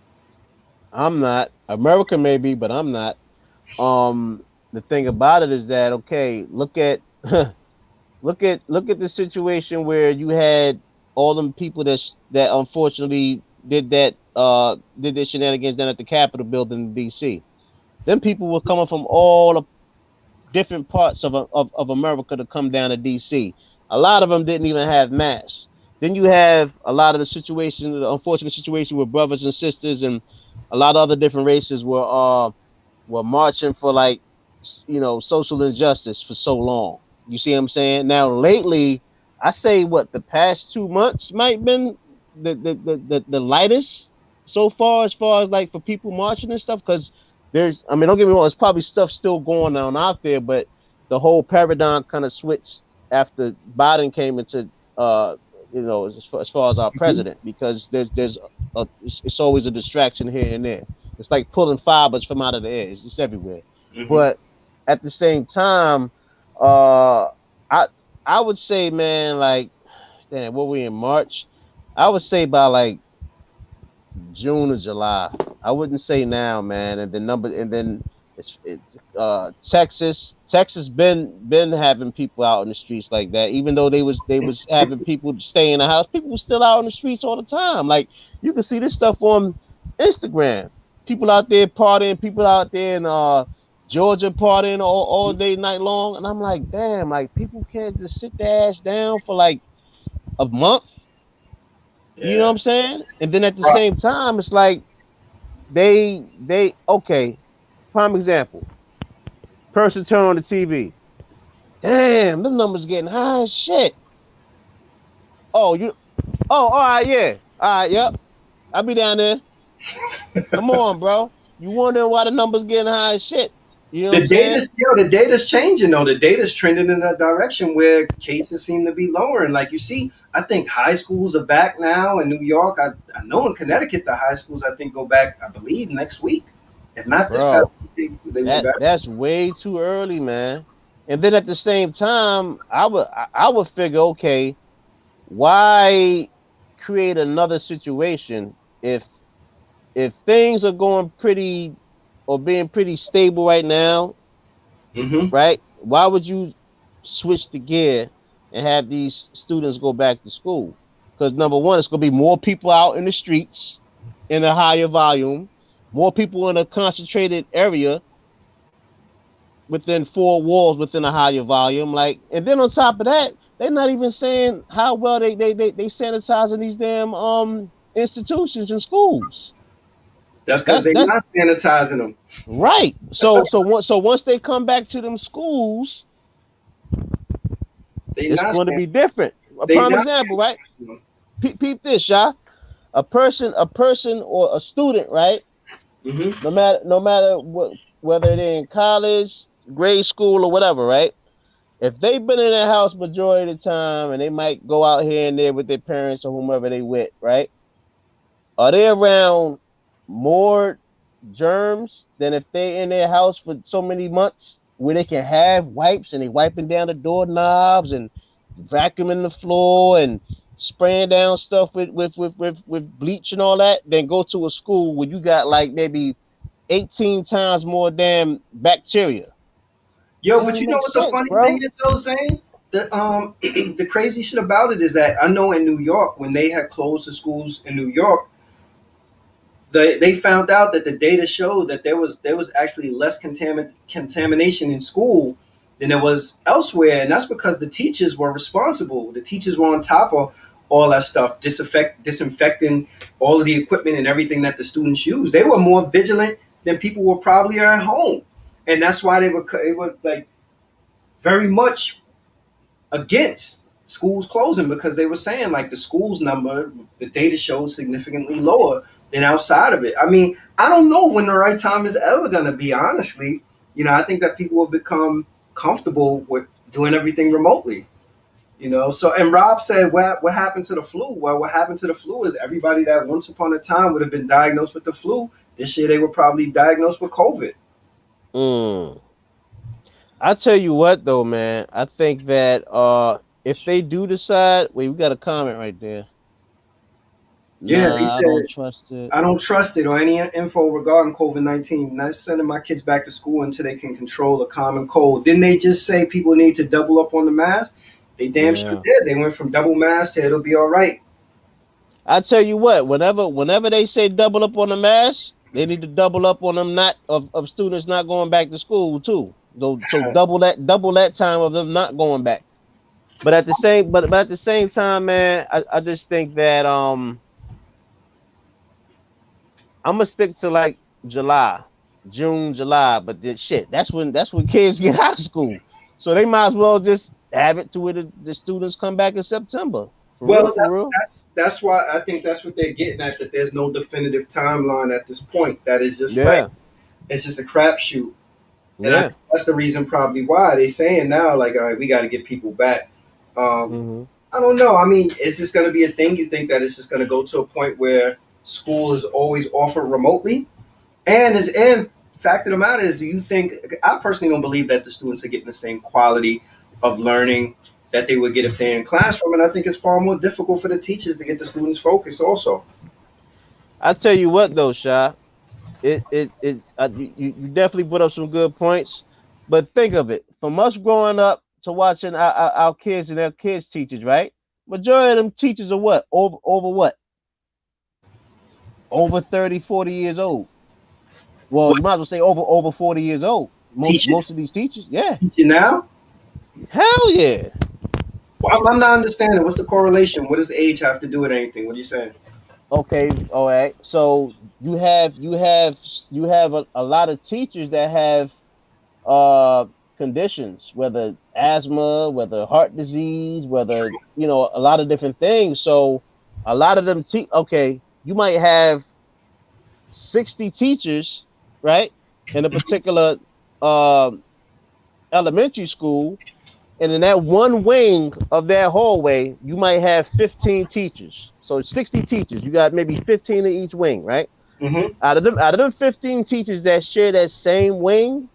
I'm not. America may be, but I'm not. The thing about it is that okay, look at look at the situation where you had all them people that unfortunately did their shenanigans down at the Capitol building in DC. Them people were coming from all the different parts of America to come down to DC. A lot of them didn't even have masks. Then you have a lot of the unfortunate situation with brothers and sisters and a lot of other different races were marching for like social injustice for so long. You see what I'm saying? Now lately, I say what the past 2 months might been the lightest so far as like for people marching and stuff because I mean, don't get me wrong, there's probably stuff still going on out there, but the whole paradigm kind of switched after Biden came into as far as our president because it's always a distraction here and there. It's like pulling fibers from out of the air. It's just everywhere. Mm-hmm. But at the same time, uh, I would say, man, like, damn, what we in March? I would say by like June or July. I wouldn't say now, man. And then Texas been having people out in the streets like that. Even though they was having people stay in the house, people were still out in the streets all the time. Like you can see this stuff on Instagram. People out there partying, people out there in Georgia partying all day night long. And I'm like, damn, like people can't just sit their ass down for like a month. You know what Yeah. I'm saying? And then at the same time, it's like they okay. Prime example. Person turn on the TV. Damn, them numbers getting high as shit. Oh, all right, yeah. All right, yep. I'll be down there. Come on, bro. You wondering why the numbers getting high as shit. You know what I'm saying? The data's changing though. The data's trending in that direction where cases seem to be lowering. Like you see, I think high schools are back now in New York. I know in Connecticut the high schools I think go back, I believe, next week. If not this past Bro, week, they went back. that's way too early, man. And then at the same time, I would figure, okay, why create another situation if things are going pretty or being pretty stable right now, Mm-hmm. right? Why would you switch the gear and have these students go back to school? Because number one, it's going to be more people out in the streets in a higher volume, more people in a concentrated area within four walls within a higher volume. Like, and then on top of that, they're not even saying how well they sanitizing these damn institutions and schools. That's because That's they're that's not sanitizing them. right. So once they come back to them schools, They it's not going to san- be different. A they prime not example, right? sanitizing them. Peep this, y'all. A person or a student, right? Mm-hmm. No matter what, whether they're in college, grade school, or whatever, right? If they've been in their house majority of the time, and they might go out here and there with their parents or whomever they with, right? Are they around more germs than if they in their house for so many months where they can have wipes and they wiping down the doorknobs and vacuuming the floor and spraying down stuff with bleach and all that, then go to a school where you got like maybe 18 times more damn bacteria. Yo, That but don't you know make what the sense, funny thing bro. is though, Zane? The crazy shit about it is that I know in New York when they had closed the schools in New York, they found out that the data showed that there was actually less contamination in school than there was elsewhere, and that's because the teachers were responsible. The teachers were on top of all that stuff, disinfecting all of the equipment and everything that the students use. They were more vigilant than people were probably at home, and that's why they were like very much against schools closing because they were saying like the schools number, the data showed significantly lower than outside of it. I mean, I don't know when the right time is ever going to be, honestly. I think that people will become comfortable with doing everything remotely. So and Rob said, what happened to the flu? Well, what happened to the flu is everybody that once upon a time would have been diagnosed with the flu, this year they were probably diagnosed with COVID. Mm. I tell you what though, man. I think that if they do decide, wait, we got a comment right there. Yeah, he Nah, I don't said trust it. I don't trust it or any info regarding COVID-19. Not sending my kids back to school until they can control a common cold. Didn't they just say people need to double up on the mask? They damn sure Yeah. did. They went from double mask to it'll be all right. I tell you what, whenever they say double up on the mask, they need to double up on them not of students not going back to school too. So double that time of them not going back. But at the same time, man, I just think that I'm gonna stick to like July, June, July. But then shit, that's when kids get out of school. So they might as well just have it to where the students come back in September. For real, Well, for that's real. that's that's why I think that's what they're getting at. That there's no definitive timeline at this point. That is just like Yeah, it's just a crapshoot, and I yeah. think that's the reason probably why they saying now like, all right, we got to get people back. Um, Hmm. I don't know. I mean, is this going to be a thing? You think that it's just going to go to a point where school is always offered remotely? And fact of the matter is, do you think? I personally don't believe that the students are getting the same quality of learning that they would get if they're in classroom, and I think it's far more difficult for the teachers to get the students focused. Also, I tell you what though, Shy. You definitely put up some good points, but think of it from us growing up to watching our kids and their kids teachers, right? Majority of them teachers are what over what over 30, 40 years old. Well, what you might as well say over 40 years old. most teaching most of these teachers, yeah. teaching now? Hell yeah. Well, I'm not understanding. What's the correlation? What does age have to do with anything? What are you saying? Okay, all right, so you have a lot of teachers that have uh conditions, whether asthma, whether heart disease, whether a lot of different things. So a lot of them okay, you might have 60 teachers, right, in a particular um elementary school, and in that one wing of that hallway you might have 15 teachers. So 60 teachers, you got maybe 15 in each wing, right? Mm-hmm. Out of them 15 teachers that share that same wing,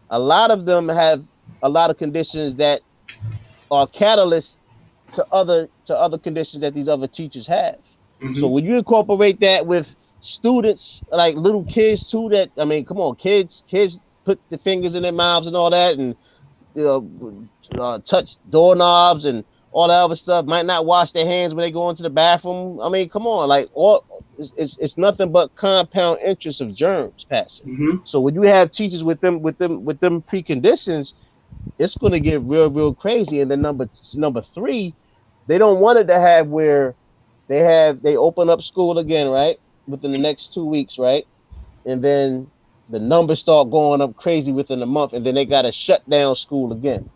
a lot of them have a lot of conditions that are catalysts to other conditions that these other teachers have. So Mm-hmm. when you incorporate that with students, like little kids too, that I mean, come on, kids put the fingers in their mouths and all that, and you touch doorknobs and all that other stuff. Might not wash their hands when they go into the bathroom. I mean, come on, like all it's nothing but compound interest of germs passing. Mm-hmm. So when you have teachers with them preconditions, it's going to get real crazy. And then number three, they don't want it to have where they open up school again, right, within the next 2 weeks, right, and then the numbers start going up crazy within a month, and then they got to shut down school again,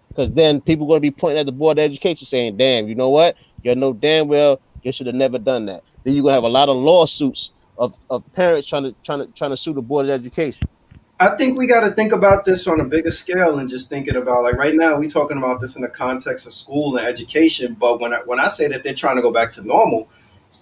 because then people are going to be pointing at the board of education saying, damn, you know what, you know damn well you should have never done that. Then you're going to have a lot of lawsuits of parents trying to sue the board of education. I think we got to think about this on a bigger scale and just thinking about like right now we talking about this in the context of school and education. But when I say that they're trying to go back to normal,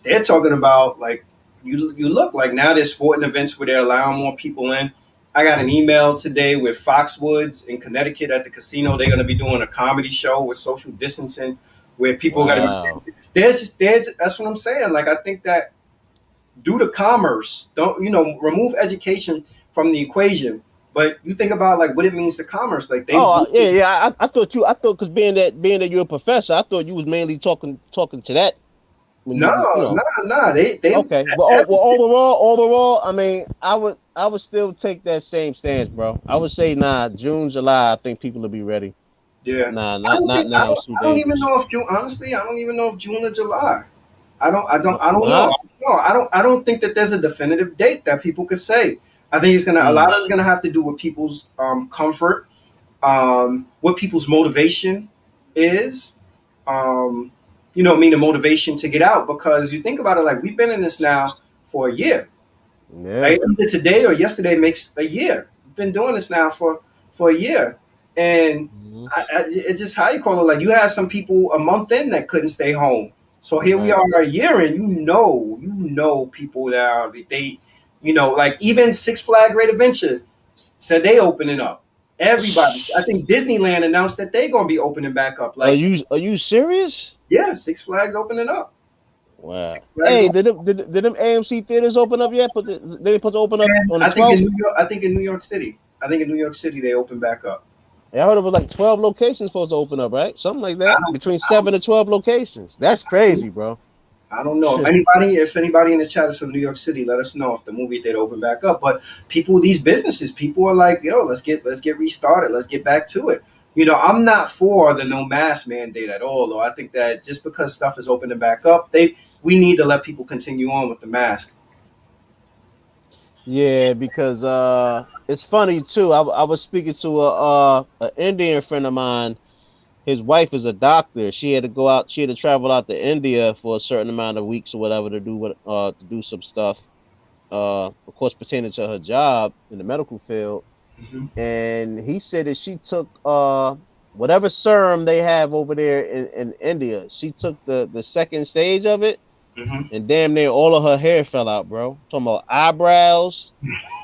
they're talking about like you look like now there's sporting events where they're allowing more people in. I got an email today with Foxwoods in Connecticut at the casino. They're going to be doing a comedy show with social distancing where people are going to be Wow. sitting. That's what I'm saying. Like I think that due to commerce, don't remove education from the equation. But you think about like what it means to commerce. Like they Oh really yeah, yeah. I thought because being that you're a professor, I thought you was mainly talking to that when no, you no, know. no. They Okay, but well, overall, I mean, I would still take that same stance, bro. I would say nah, June, July. I think people will be ready. yeah. Nah, I not don't not think I now. don't It's too I don't even dangerous. know if June. Honestly, I don't even know if June or July. I don't know. Nah. No, I don't think that there's a definitive date that people could say. I think a lot Mm. of it's gonna have to do with people's comfort, what people's motivation is. Um, I mean the motivation to get out because you think about it like we've been in this now for a year. Yeah. Right? Either today or yesterday makes a year. We've been doing this now for a year, and Mhm. it's just how you call it. Like you had some people a month in that couldn't stay home. So here we Right. are a year in. You know people now. Like even Six Flag Great Adventure said they opening up. Everybody, I think Disneyland announced that they're gonna be opening back up. Are Like, you serious? yeah, Six Flags opening up. Wow. Six Flags Hey, open. did them AMC theaters open up yet? They supposed to open up And on the I think in 12th? New York, I think in New York City, they open back up. Yeah, I heard it was like 12 locations supposed to open up, right? Something like I that. don't, Between I don't, 7 to 12 locations. That's I don't crazy, bro. I don't know if anybody in the chat is from New York City. Let us know if the movie did open back up. But these businesses, people are like, yo, let's get restarted. Let's get back to it. I'm not for the no mask mandate at all. Though I think that just because stuff is opening back up, we need to let people continue on with the mask. Yeah, because it's funny too. I was speaking to a Indian friend of mine. His wife is a doctor. She had to go out. She had to travel out to India for a certain amount of weeks or whatever to do some stuff. Of course, pertaining to her job in the medical field. Hmm. And he said that she took whatever serum they have over there in India. She took the second stage of it, Hmm. and damn near all of her hair fell out, bro. Talking about eyebrows,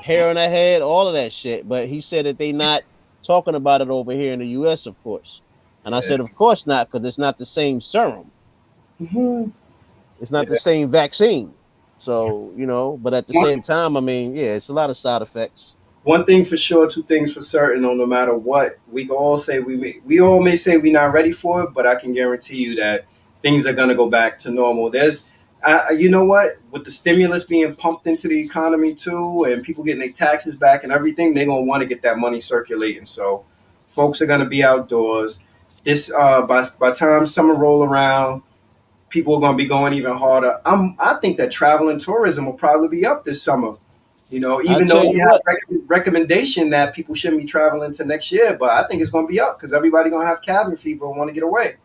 hair on her head, all of that shit. But he said that they not talking about it over here in the U.S., of course. And I said, of course not, because it's not the same serum. Hmm. It's not the same vaccine. So, but at the Yeah. same time, I mean, yeah, it's a lot of side effects. One thing for sure, two things for certain. No matter what, we can all say we all may say we're not ready for it, but I can guarantee you that things are gonna go back to normal. You know what, with the stimulus being pumped into the economy too, and people getting their taxes back and everything, they're gonna want to get that money circulating. So, folks are gonna be outdoors. This by time summer roll around, people are gonna be going even harder. I think that travel and tourism will probably be up this summer. I Even though tell we you have what, recommendation that people shouldn't be traveling to next year, but I think it's going to be up because everybody going to have cabin fever and want to get away.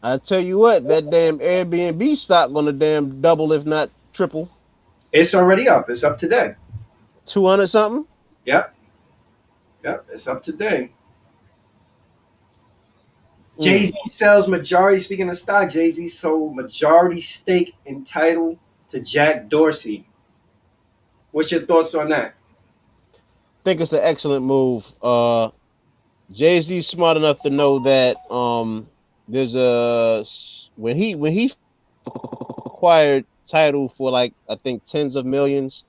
that damn Airbnb stock gonna damn double, if not triple. It's already up. It's up today. 200 something. Yep, yep. It's up today. Jay Mm. Z sells majority. Speaking of stock, Jay Z sold majority stake in Tidal to Jack Dorsey. What's your thoughts on that? Think it's an excellent move. Jay-Z smart enough to know that there's a when he acquired title for like I think tens of millions,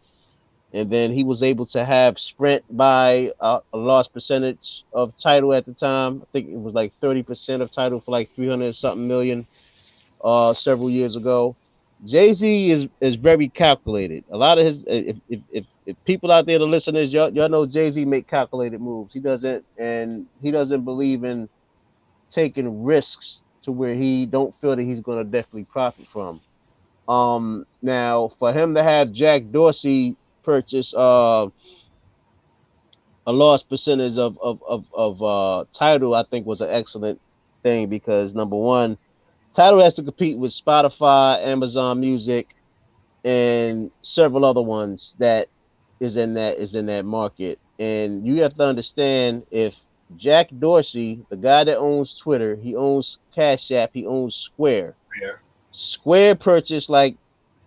and then he was able to have Sprint buy a large percentage of title at the time. I think it was like 30% of title for like 300 something million several years ago. Jay Z is very calculated. A lot of his if people out there to listen to this, y'all know Jay Z make calculated moves. He doesn't believe in taking risks to where he don't feel that he's going to definitely profit from. Now for him to have Jack Dorsey purchase a large percentage of title, I think was an excellent thing because number one, Tidal has to compete with Spotify, Amazon Music, and several other ones that is in that market. And you have to understand, if Jack Dorsey, the guy that owns Twitter, he owns Cash App, he owns Square. Yeah. Square purchased like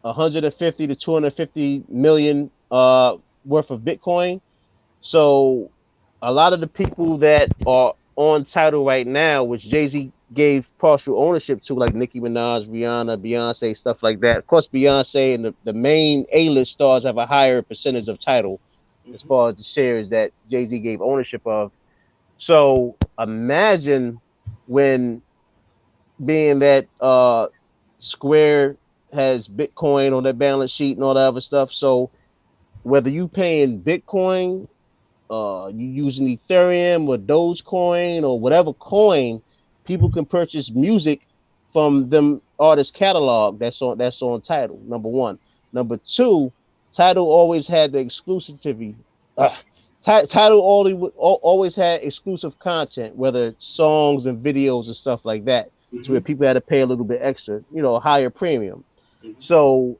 150 to 250 million worth of Bitcoin. So a lot of the people that are on Tidal right now, which Jay Z gave partial ownership to, like Nicki Minaj, Rihanna, Beyonce, stuff like that. Of course, Beyonce and the main A-list stars have a higher percentage of Tidal as Hmm. far as the shares that Jay Z gave ownership of. So imagine, when being that Square has Bitcoin on their balance sheet and all that other stuff. So whether you paying Bitcoin, you using Ethereum or Dogecoin or whatever coin, people can purchase music from them artists catalog that's on Tidal. Number one. Number two, Tidal always had the exclusivity. Tidal always had exclusive content, whether songs and videos and stuff like that, to Hmm. where people had to pay a little bit extra, a higher premium. Hmm. So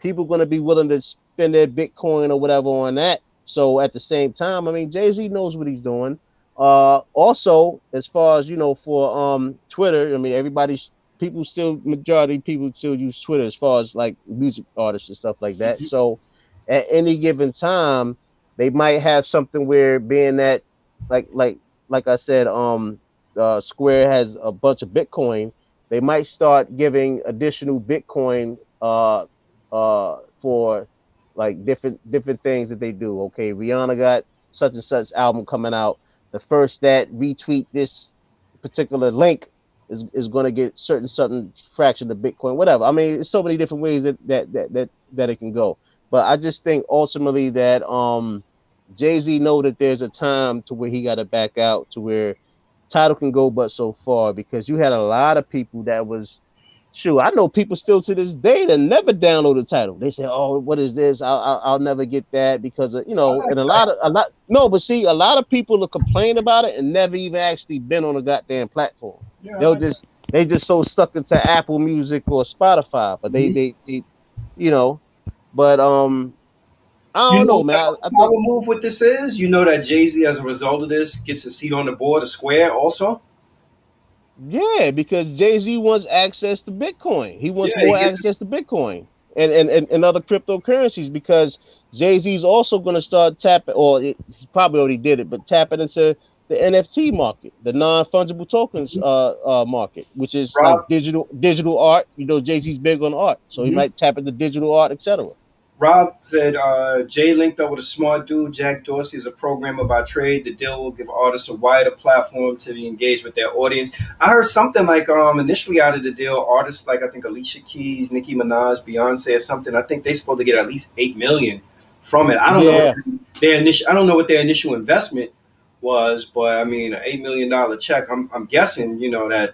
people going to be willing to spend their Bitcoin or whatever on that. So at the same time, I mean, Jay Z knows what he's doing. Also, as far as for Twitter, I mean, people still, majority of people still use Twitter as far as like music artists and stuff like that. Hmm. So at any given time, they might have something where, being that, like like like I said, Square has a bunch of Bitcoin. They might start giving additional Bitcoin for like different things that they do. Okay, Rihanna got such and such album coming out. The first that retweet this particular link is going to get certain fraction of Bitcoin, whatever. I mean, it's so many different ways that it can go. But I just think ultimately that Jay Z know that there's a time to where he got to back out, to where Tidal can go but so far, because you had a lot of people that was, shoot, I know people still to this day that never downloaded Tidal. They say, "Oh, what is this? I'll never get that," because of, and no, but see, a lot of people will complain about it and never even actually been on a goddamn platform. Yeah, I They'll like that. just they just so stuck into Apple Music or Spotify, but Hmm. they you know, but I You don't know know, what the man. I power think, move with this is? You know that Jay Z, as a result of this, gets a seat on the board of Square also? yeah, because Jay Z wants access to Bitcoin. He wants Yeah, he more gets to. access to Bitcoin and other cryptocurrencies, because Jay Z is also going to start tapping, or he probably already did it, but tapping into the NFT market, the non fungible tokens market, which is like Rob. digital art. Jay Z's big on art, so he Mhm. might tap into digital art, etc. Rob said Jay linked up with a smart dude. Jack Dorsey is a programmer by trade. The deal will give artists a wider platform to be engaged with their audience. I heard something like initially out of the deal, artists like I think Alicia Keys, Nicki Minaj, Beyonce, or something. I think they're supposed to get at least 8 million from it. I don't know what Yeah, their initial. I don't know what their initial investment was, but I mean, an $8 million check. I'm guessing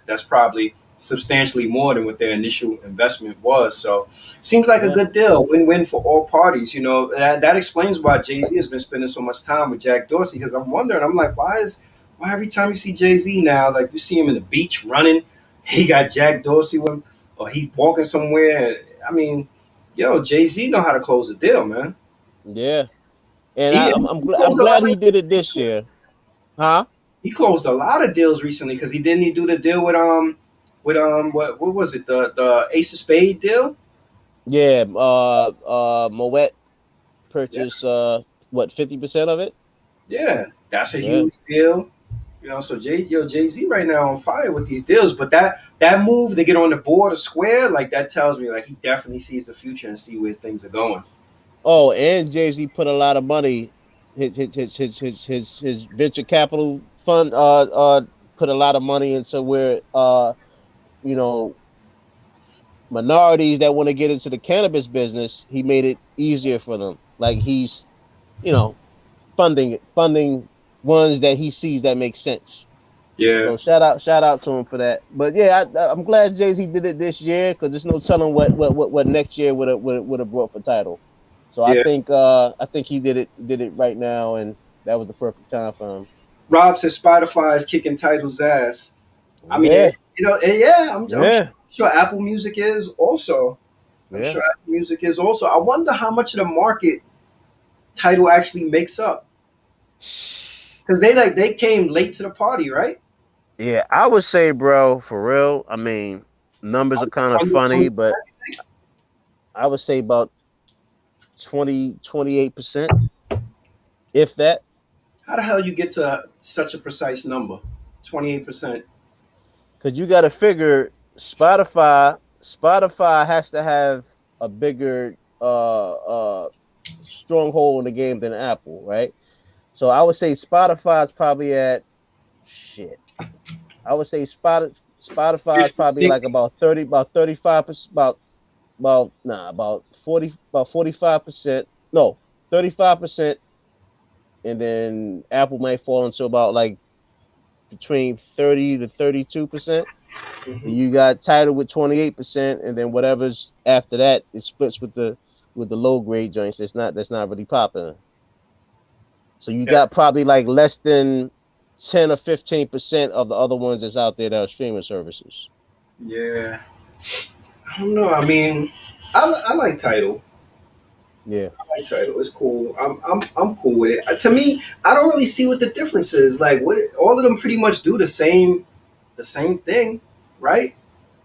that's probably substantially more than what their initial investment was. So seems like a yeah, good deal, win-win for all parties. That explains why Jay Z has been spending so much time with Jack Dorsey. Because I'm wondering, I'm like, why every time you see Jay Z now, like you see him in the beach running, he got Jack Dorsey with him, or he's walking somewhere. I mean, yo, Jay Z know how to close a deal, man. yeah. And He, I'm closed a lot glad of he did deals it this recently. year, huh? He closed a lot of deals recently because he didn't he do the deal with what was it, the Ace of Spade deal? Yeah, Moet Yeah. purchased what, 50% of it? Yeah, that's a Yeah. huge deal. So Jay Z right now on fire with these deals. But that move to get on the board of Square, like that tells me like he definitely sees the future and see where things are going. Oh, and Jay Z put a lot of money. His venture capital fund put a lot of money into where you know minorities that want to get into the cannabis business. He made it easier for them. Like, he's you know funding ones that he sees that make sense. Yeah, So shout out to him for that. But yeah, I'm glad Jay Z did it this year, because there's no telling what next year would have brought for Title. So I yeah. think I think he did it right now, and that was the perfect time for him. Rob says Spotify is kicking titles ass. I mean, Yeah, yeah, I'm yeah, sure Apple Music is also. I'm Yeah. sure Apple Music is also. I wonder how much of the market Tidal actually makes up. Because they came late to the party, right? Yeah, I would say, bro, for real. I mean, numbers are kind of funny, but I would say about 28%, if that. How the hell you get to such a precise number? 28%. Because you got to figure Spotify has to have a bigger stronghold in the game than Apple, right? So I would say Spotify is probably at shit. I would say Spotify is 50, probably like 60. about 30, about 35%, about 40, about 45%. No, 35%, and then Apple might fall into about like between 30 to 32%. Then Mhm. you got Tidal with 28%, and then whatever's after that, it splits with the low grade joints. That's not really popular. So you Yeah. got probably like less than 10 or 15% of the other ones that's out there that are streaming services. Yeah. I don't know. I mean, I like Tidal. Yeah. I like Tidal. It's cool. I'm cool with it. To me, I don't really see what the difference is. Like, all of them pretty much do the same thing, right?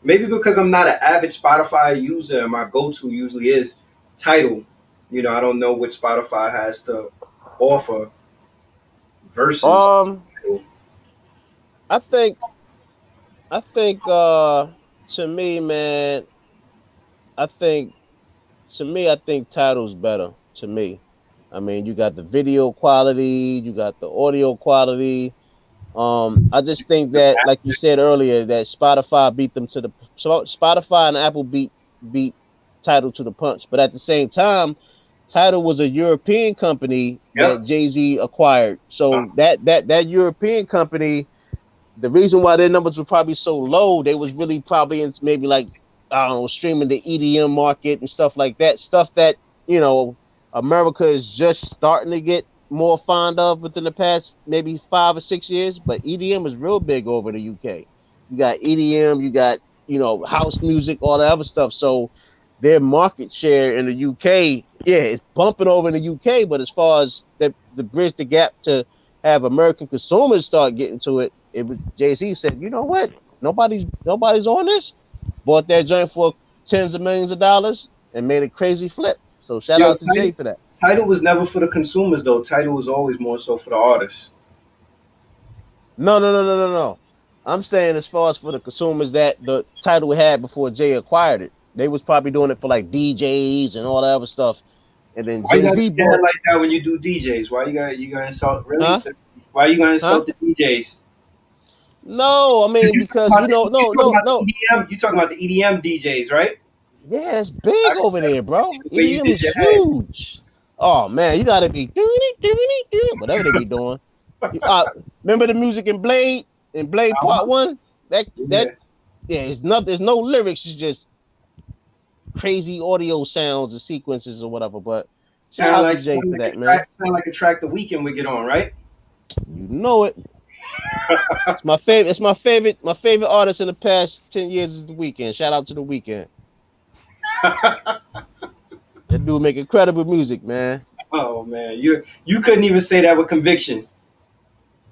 Maybe because I'm not an avid Spotify user, and my go-to usually is Tidal. I don't know what Spotify has to offer versus Um, Tidal. I think to me, man, I think I think Tidal's better to me. I mean, you got the video quality, you got the audio quality. I just think that, like you said earlier, that Spotify beat them to the Spotify and Apple beat Tidal to the punch. But at the same time, Tidal was a European company that Yep. Jay-Z acquired. Uh, So that European company, the reason why their numbers were probably so low, they was really probably in maybe like, I don't know, streaming the EDM market and stuff like that. Stuff that, you know, America is just starting to get more fond of within the past maybe 5 or 6 years. But EDM is real big over the UK. You got EDM, you got, house music, all that other stuff. So their market share in the UK, yeah, it's bumping over in the UK. But as far as the bridge the gap to have American consumers start getting to it, it was Jay-Z said, you know what? Nobody's on this. Bought that joint for tens of millions of dollars and made a crazy flip. So shout Yo, out to Jay for that. Tidal was never for the consumers though. Tidal was always more so for the artists. No, no, no, no, no, no. I'm saying as far as for the consumers that the title had before Jay acquired it. They was probably doing it for like DJs and all that other stuff. And then Why you gotta Jay-Z get your head bought, like that when you do DJs? Why you gonna insult really? huh? Why you gonna Huh? insult the DJs? No, I mean because You talking no, about the no. EDM? You talking about the EDM DJs, right? Yeah, it's I big can over tell there, bro. the way you EDM did is your head. huge. Oh man, you gotta be whatever they be doing. You, remember the music in Blade Part Uh-huh. One? That Yeah. yeah, it's not. There's no lyrics. It's just crazy audio sounds and sequences or whatever. But shout Sound out to like Jay sound for like a that, man. track. Sound like a track the weekend would get on, right? You know it. It's my favorite. It's my favorite. My favorite artist in the past 10 years is the Weeknd. Shout out to the Weeknd. That dude make incredible music, man. Oh man, you couldn't even say that with conviction.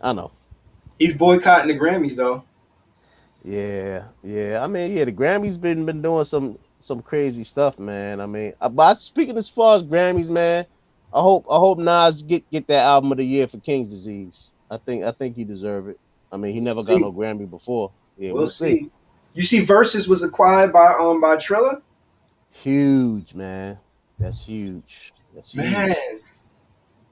I know. He's boycotting the Grammys though. Yeah, yeah. I mean, yeah, the Grammys been doing some crazy stuff, man. I mean, but speaking as far as Grammys, man, I hope Nas get that album of the year for King's Disease. I think he deserve it. I mean, he We'll never got see. no Grammy before. Yeah, We'll we'll see. see. You see, Versus was acquired by Triller. Huge, man. That's huge. That's Man,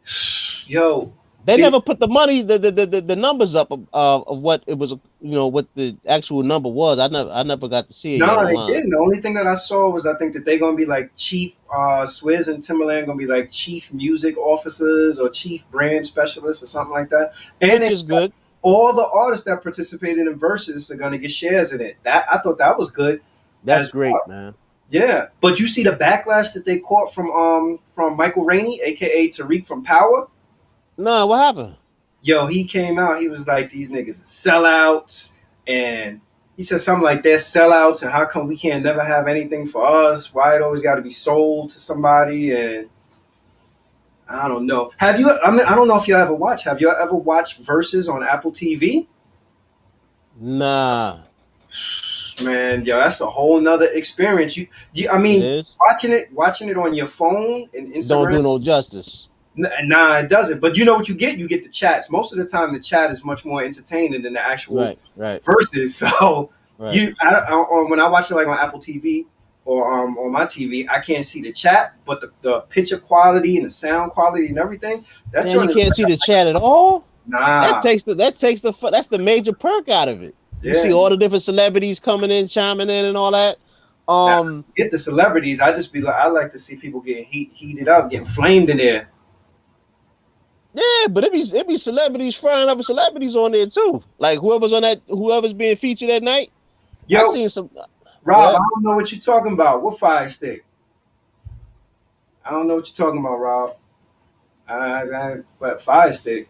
huge. yo, They did never put the money, the numbers up of what it was, what the actual number was. I never got to see it yet no, they online. didn't. The only thing that I saw was I think that they're gonna be like chief Swizz and Timberland gonna be like chief music officers or chief brand specialists or something like that. And Which they, is good. all the artists that participated in Versus are gonna get shares in it. That I thought that was good That's as great, well. man. Yeah, but you see the backlash that they caught from Michael Rainey, aka Tariq from Power. No, what happened? Yo, he came out. He was like, "These niggas are sellouts," and he said something like they're sellouts and how come we can't never have anything for us? Why it always got to be sold to somebody? And I don't know. Have you? I mean, I don't know if you ever watched. Have you ever watched Verzuz on Apple TV? Nah, Man, yo, that's a whole nother experience. I it mean, is. watching it on your phone and Don't do Instagram. no justice. Nah, it doesn't. But you know what you get? You get the chats. Most of the time, the chat is much more entertaining than the actual Right, verses. So right. when I watch it like on Apple TV or on my TV, I can't see the chat, but the picture quality and the sound quality and everything. That's Man, you can't see the chat at all. nah, That's the major perk out of it. You yeah. see all the different celebrities coming in, chiming in, and all that. Now, get the celebrities. I just be like, I like to see people getting heated up, getting flamed in there. Yeah, but it be celebrities frying other celebrities on there too. Like whoever's being featured that night. I Yo, seen some. Rob, I don't know what you're talking about. What fire stick? I don't know what you're talking about, Rob. But fire stick.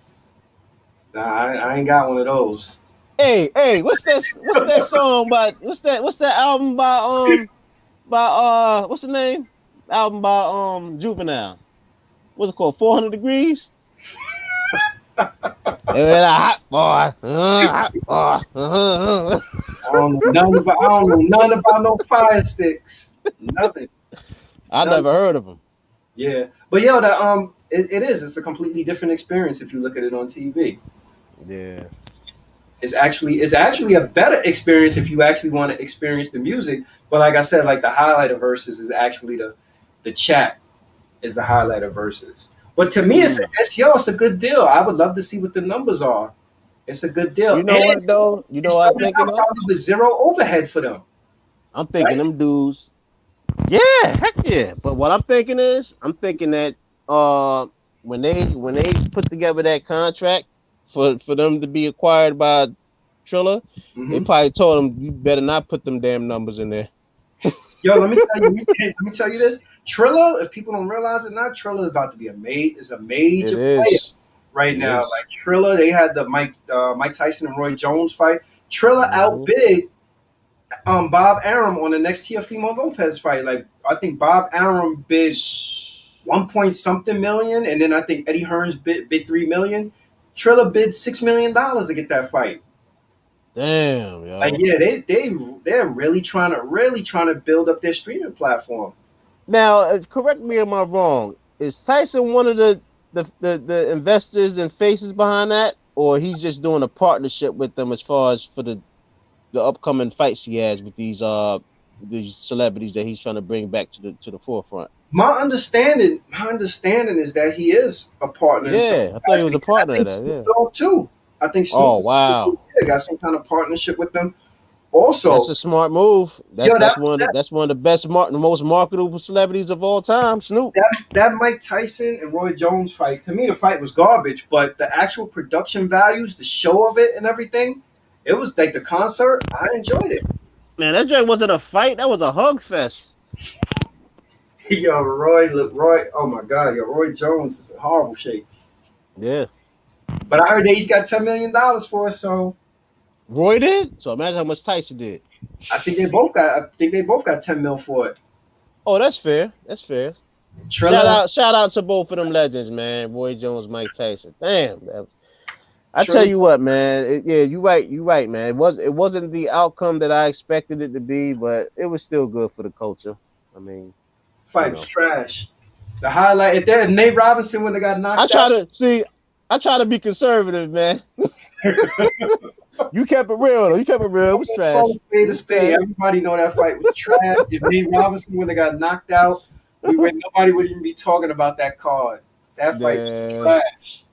Nah, I ain't got one of those. Hey, what's that song by? What's that album by what's the name? Album by Juvenile. What's it called? 400 Degrees. A hot boy. Hot boy. I don't know nothing about no fire sticks. Nothing. I Nothing. never heard of them. Yeah, but yo, it is. It's a completely different experience if you look at it on TV. Yeah. It's actually a better experience if you actually want to experience the music. But like I said, like the highlight of Versus is actually the chat is the highlight of Versus. But to me, it's a good deal. I would love to see what the numbers are. It's a good deal. You know what though? You know what I'm thinking of? Probably with zero overhead for them. I'm thinking them dudes. Yeah, heck yeah. But what I'm thinking that when they put together that contract for them to be acquired by Triller, they probably told them you better not put them damn numbers in there. Yo, let me tell you this. Triller, if people don't realize it now, Triller is about to be a major player right now. Like Triller, they had the Mike Tyson and Roy Jones fight. Triller outbid Bob Arum on the next Teofimo Lopez fight. Like I think Bob Arum bid 1 point something million, and then I think Eddie Hearns bid $3 million. Triller bid $6 million to get that fight. Damn, yo. Like yeah, they're really trying to build up their streaming platform. Now, correct me if I'm wrong. Is Tyson one of the investors and faces behind that, or he's just doing a partnership with them as far as for the upcoming fights he has with these celebrities that he's trying to bring back to the forefront? My understanding is that he is a partner. Yeah, I thought he was a partner of that. Snoop Yeah. Dogg too. I think Snoop. Oh wow, got some kind of partnership with them. Also, that's a smart move. That's one of the best, the most marketable celebrities of all time. Snoop. That Mike Tyson and Roy Jones fight, to me, the fight was garbage. But the actual production values, the show of it, and everything, it was like the concert. I enjoyed it. Man, that joint wasn't a fight. That was a hug fest. Yo, Roy. Oh my God, yo, Roy Jones is in horrible shape. Yeah. But I heard that he's got $10 million for it, so Roy did. So imagine how much Tyson did. I think they both got 10 mil for it. Oh, that's fair. That's fair. Shout out to both of them legends, man. Roy Jones, Mike Tyson. Damn, I tell you what, man. You're right, man. It wasn't the outcome that I expected it to be, but it was still good for the culture. I mean, fight was trash. The highlight, if Nate Robinson would have got knocked out. I try to be conservative, man. You kept it real, though. You kept it real. It was trash. Spade. Everybody know that fight was trash. If Nate Robinson would have got knocked out, nobody would even be talking about that card. That fight was trash.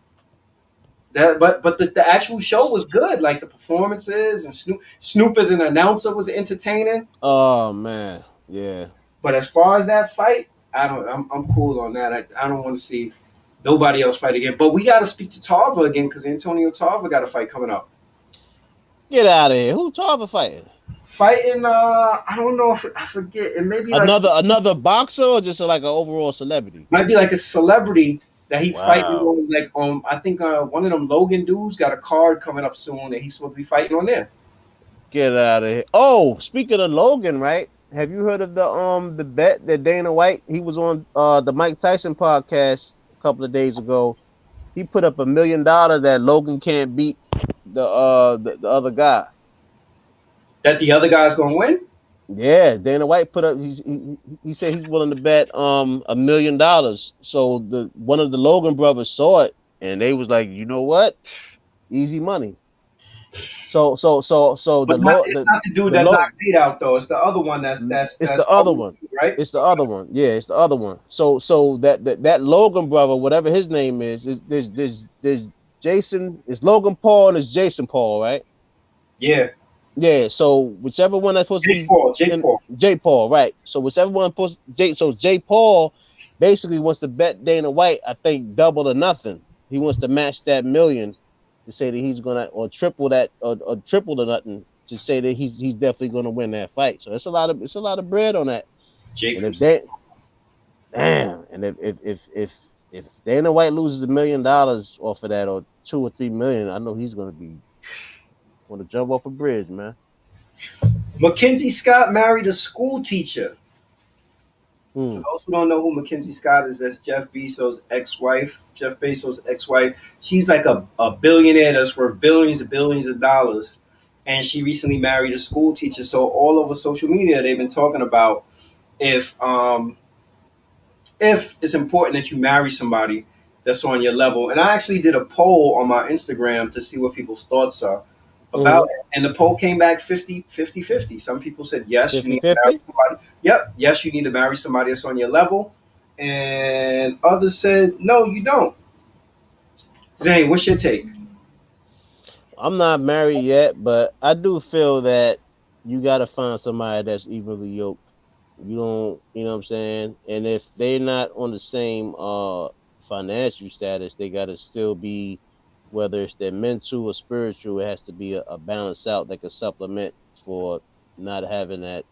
But the actual show was good. Like the performances and Snoop as an announcer was entertaining. Oh man, yeah. But as far as that fight, I'm cool on that. I don't want to see nobody else fight again. But we got to speak to Tarver again because Antonio Tarver got a fight coming up. Get out of here! Who Tarver fighting? Fighting, I don't know if I forget. It may be another boxer or just like an overall celebrity. Might be like a celebrity that he fighting on. Like I think one of them Logan dudes got a card coming up soon that he's supposed to be fighting on there. Get out of here. Oh, speaking of Logan, right? Have you heard of the bet that Dana White, he was on the Mike Tyson podcast a couple of days ago. He put up $1 million that Logan can't beat the other guy. That the other guy's gonna win? Yeah, Dana White put up. He said he's willing to bet $1 million. So the one of the Logan brothers saw it and they was like, you know what, easy money. So But it's not the dude the that low knocked Nate out though. It's the other one it's that's the other one. right? It's the other one. Yeah, it's the other one. So that Logan brother, whatever his name is there's Jason. It's Logan Paul and it's Jason Paul, right? Yeah. Yeah, so whichever one that's supposed to be Jake Paul, right? So whichever one supposed Jake Paul basically wants to bet Dana White, I think double or nothing. He wants to match that $1 million to say that he's gonna or triple that or triple or nothing to say that he's definitely gonna win that fight. So it's a lot of bread on that. Jake And if Dana White loses $1 million off of that or 2 or 3 million, I know he's gonna want to jump off a bridge, man. Mackenzie Scott married a school teacher. For those who don't know who Mackenzie Scott is, that's Jeff Bezos' ex-wife. She's like a billionaire that's worth billions and billions of dollars. And she recently married a school teacher. So all over social media, they've been talking about if it's important that you marry somebody that's on your level. And I actually did a poll on my Instagram to see what people's thoughts are about it. And the poll came back 50-50. Some people said yes, 50, you need to marry somebody. Yep, yes, you need to marry somebody that's on your level. And others said no, you don't. Zane, what's your take? I'm not married yet, but I do feel that you gotta find somebody that's evenly yoked. You don't, you know what I'm saying? And if they're not on the same financial status, they gotta still be, whether it's their mental or spiritual, it has to be a balance out that can supplement for not having that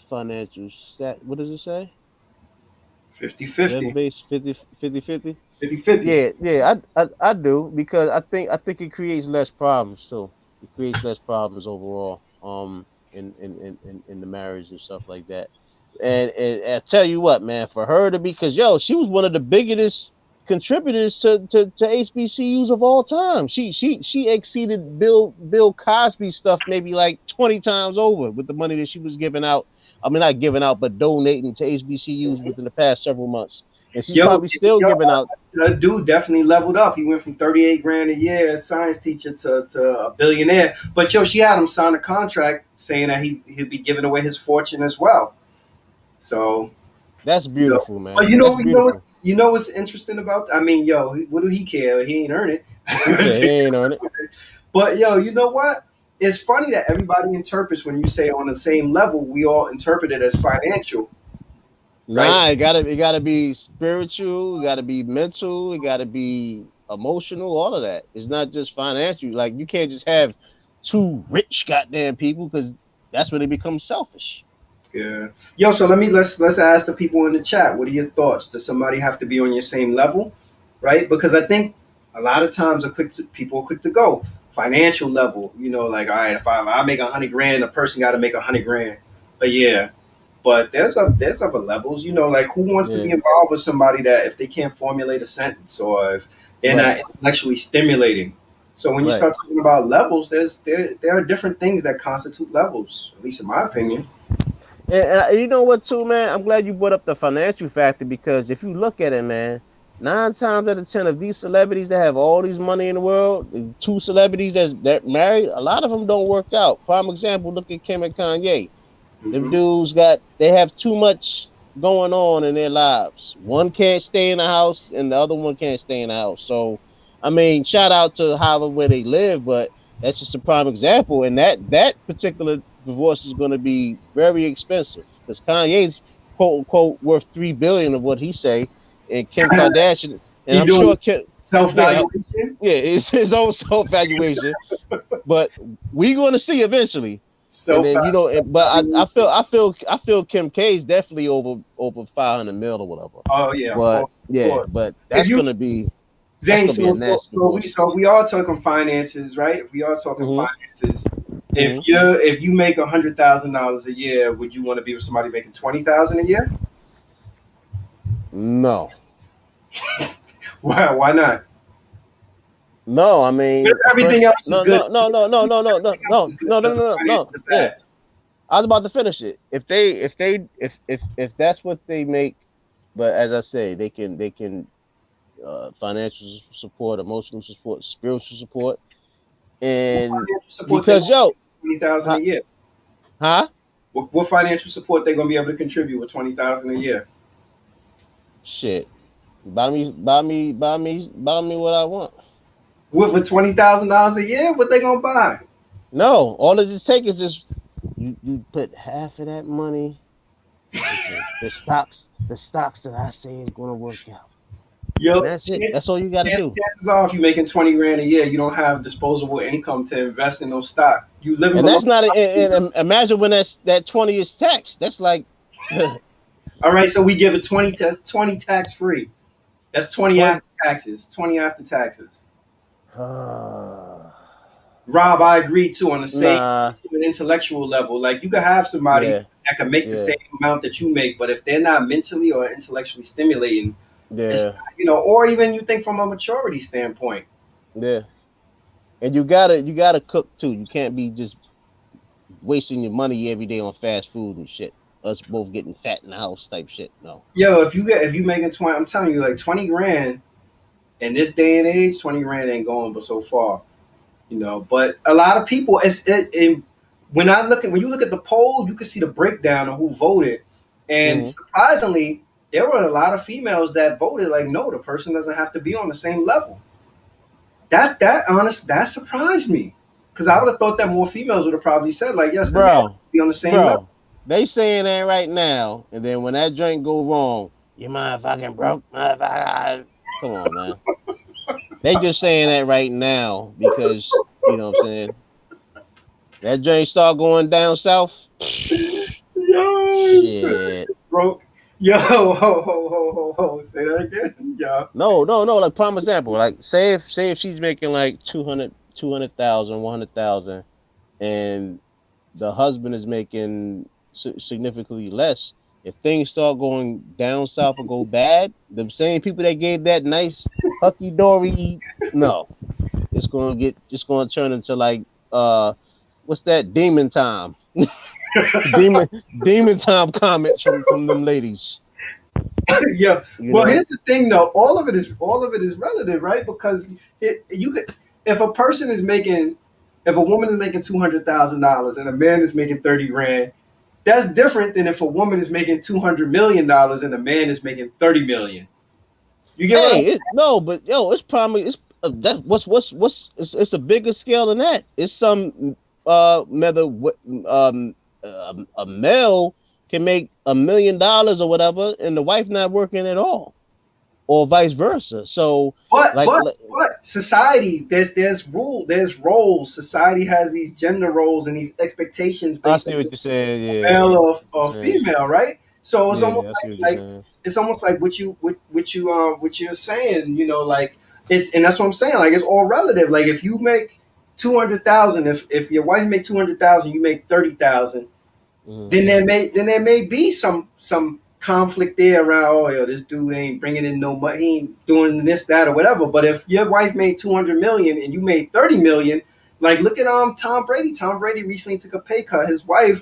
financial stat. What does it say? 50-50. 50-50? 50-50. Yeah, I do, because I think it creates less problems too. It creates less problems overall, in the marriage and stuff like that. And I tell you what, man, for her to be, because she was one of the biggest contributors to HBCUs of all time. She exceeded Bill Cosby stuff maybe like 20 times over with the money that she was giving out. I mean, not giving out, but donating to HBCUs within the past several months. And she's probably still giving out. The dude definitely leveled up. He went from 38 grand a year as science teacher to a billionaire. But she had him sign a contract saying that he'd be giving away his fortune as well. So that's beautiful, man. But you know what's interesting about? I mean, what do he care? He ain't earn it. He ain't earn it. But you know what? It's funny that everybody interprets when you say on the same level. We all interpret it as financial. Right? It gotta be spiritual. It gotta be mental. It gotta be emotional. All of that. It's not just financial. Like, you can't just have two rich goddamn people, because that's when they become selfish. Yeah. So let's ask the people in the chat. What are your thoughts? Does somebody have to be on your same level, right? Because I think a lot of times people are quick to go financial level. Like, all right, if I make 100 grand, a person got to make 100 grand. But there's other levels. Like, who wants to be involved with somebody that if they can't formulate a sentence or if they're not intellectually stimulating. So when you start talking about levels, there are different things that constitute levels, at least in my opinion. And you know what, too, man? I'm glad you brought up the financial factor, because if you look at it, man, 9 times out of 10 of these celebrities that have all these money in the world, the 2 celebrities that married, a lot of them don't work out. Prime example, look at Kim and Kanye. Them dudes they have too much going on in their lives. One can't stay in the house and the other one can't stay in the house. So, I mean, shout out to however where they live, but that's just a prime example. And that particular divorce is going to be very expensive, because Kanye's quote unquote worth $3 billion of what he say, and Kim Kardashian, and I'm sure self-valuation. It's his own self-valuation, but we're going to see eventually. And then, but I feel Kim K is definitely over 500 mil or whatever. Oh yeah, but that's going to be. Zane, so we are talking finances, right? We are talking finances. If you make $100,000 a year, would you want to be with somebody making $20,000 a year? No. Why not? No, I mean, If everything else is no, good. no, no, no, no, no, no, no, Everything else no, is good, no, no, but the no, no. finances are Yeah, bad. I was about to finish it. If that's what they make, but as I say, they can financial support, emotional support, spiritual support, What and financial support they because gonna yo, give 20,000 huh, a year? huh? What financial support they gonna be able to contribute with 20,000 a year? Shit, buy me what I want. With $20,000 a year, what they gonna buy? No, all it just take is just you put half of that money into the stocks that I say is gonna work out. Yo, And that's it. That's all you got to do. chances are, if you're making 20 grand a year, you don't have disposable income to invest in those stock. You living And below. that's not. And imagine when that 20 is taxed. That's like All right, so we give it 20 tax free. That's 20 20. after taxes. 20 after taxes. Uh, Rob, I agree too on the same nah. to an intellectual level. Like you could have somebody Yeah. that can make the Yeah. same amount that you make, but if they're not mentally or intellectually stimulating, it's Yeah. or even you think from a maturity standpoint. Yeah. And you gotta cook too. You can't be just wasting your money every day on fast food and shit. Us both getting fat in the house type shit. No. Yo, if you making 20, I'm telling you, like 20 grand in this day and age, 20 grand ain't going but so far. But a lot of people, when you look at the poll, you can see the breakdown of who voted, and Hmm. surprisingly, there were a lot of females that voted like, no, the person doesn't have to be on the same level. That surprised me, because I would have thought that more females would have probably said like, yes, the man has Bro, to be on the same level. bro, they saying that right now, and then when that joint go wrong, you motherfucking broke, motherfucker. Come on, man. They just saying that right now because you know what I'm saying. That joint start going down south. Yo, Shit. broke. Yo, ho, ho, ho, ho, ho. Say that again. Yo. No, no, no. Like prime example. Like say if she's making like 200,000, 100,000, and the husband is making significantly less. If things start going down south or go bad, the same people that gave that nice hucky dory, no, it's gonna turn into like what's that demon time? demon time comments from them ladies. Yeah. You Well, know? here's the thing, though. All of it is relative, right? Because you could, if a person is making, if a woman is making $200,000 and a man is making 30 grand, that's different than if a woman is making $200 million and a man is making 30 million. You get what I'm? Hey, no, but yo, it's probably it's that it's a bigger scale than that. It's some whether a male can make $1 million or whatever, and the wife not working at all, or vice versa. So But like, but like but society, there's roles. Society has these gender roles and these expectations I based on see what you're saying. male Yeah, I see what or you're saying. female, right? So it's almost Yeah, I see what you're like saying. it's almost like what you're saying, like it's and that's what I'm saying. Like it's all relative. Like if you make 200,000, if your wife make 200,000, you make 30,000, Mhm. then there may be some conflict there around. Oh, yo, this dude ain't bringing in no money. He ain't doing this, that, or whatever. But if your wife made 200 million and you made 30 million, like look at Tom Brady. Tom Brady recently took a pay cut. His wife,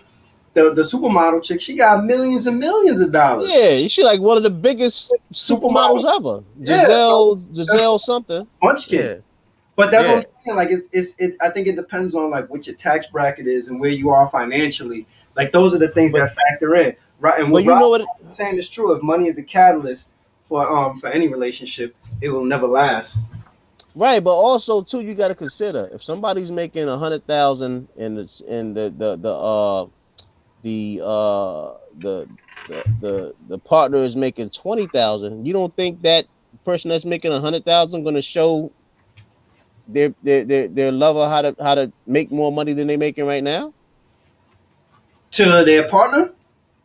the supermodel chick, she got millions and millions of dollars. Yeah, she like one of the biggest supermodels Supermodels. ever. Yeah, so that's Giselle something. Munchkin. Yeah, But that's what I'm yeah. saying. Like I think it depends on like what your tax bracket is and where you are financially. Like those are the things But that factor in, right? And but what you Rob know what? is saying is true. If money is the catalyst for any relationship, it will never last. Right, but also too, you got to consider if somebody's making 100,000 and it's and the uh the the partner is making 20,000, you don't think that person that's making 100,000 going to show their lover how to make more money than they making right now? To their partner,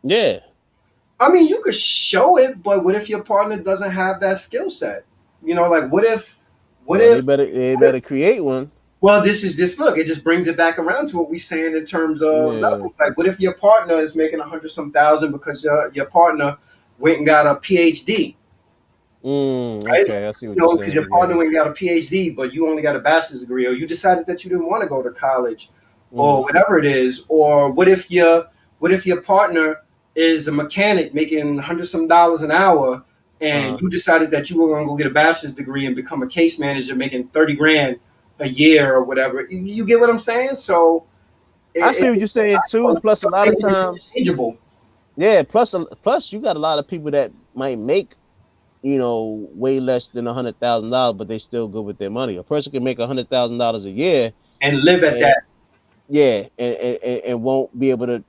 Yeah, I mean, you could show it, but what if your partner doesn't have that skill set? Like what if, what well if, they better create one. Well, this is this. Look, it just brings it back around to what we saying in terms of Yeah. levels. Like, what if your partner is making 100 some thousand because your partner went and got a PhD, right? Okay, I see what you're Because your saying. Yeah. partner went and got a PhD, but you only got a bachelor's degree, or you decided that you didn't want to go to college, or Hmm. whatever it is. Or what if your partner is a mechanic making 100 some dollars an hour, and Uh, you decided that you were going to go get a bachelor's degree and become a case manager making 30 grand a year or whatever. You get what I'm saying? So I see what you're saying too. Plus, a some lot things of are times, interchangeable. yeah. Plus, you got a lot of people that might make way less than $100,000, but they still good with their money. A person can make $100,000 a year, And live at and that. yeah, and won't be able to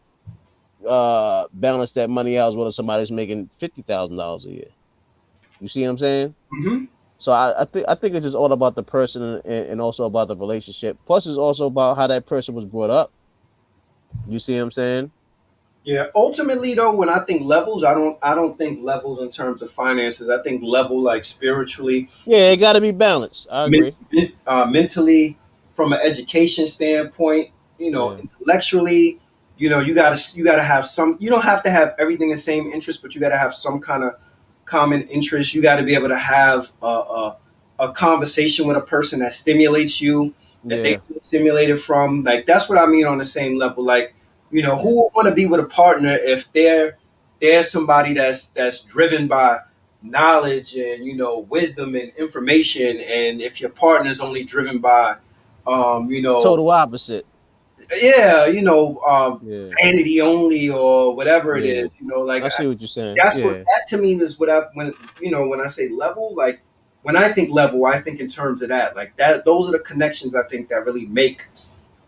balance that money out as well as somebody's making $50,000 a year. You see what I'm saying? Hmm. So I think it's just all about the person, and also about the relationship. Plus, it's also about how that person was brought up. You see what I'm saying? Yeah. Ultimately, though, when I think levels, I don't think levels in terms of finances. I think level like spiritually, Yeah, it got to be balanced. I agree. mentally, from an education standpoint, Yeah. intellectually. You gotta have some. You don't have to have everything the same interest, but you gotta have some kind of common interest. You got to be able to have a conversation with a person that stimulates you, that they Yeah. feel stimulated from. Like, that's what I mean on the same level. Like, Yeah. who would want to be with a partner if they're somebody that's driven by knowledge and wisdom and information, and if your partner is only driven by Total opposite. yeah, Yeah. vanity only or whatever it Yeah. is, like I see what you're saying. that's what Yeah. that to me is what I when I say level, like when I think level, I think in terms of that, like that. Those are the connections I think that really make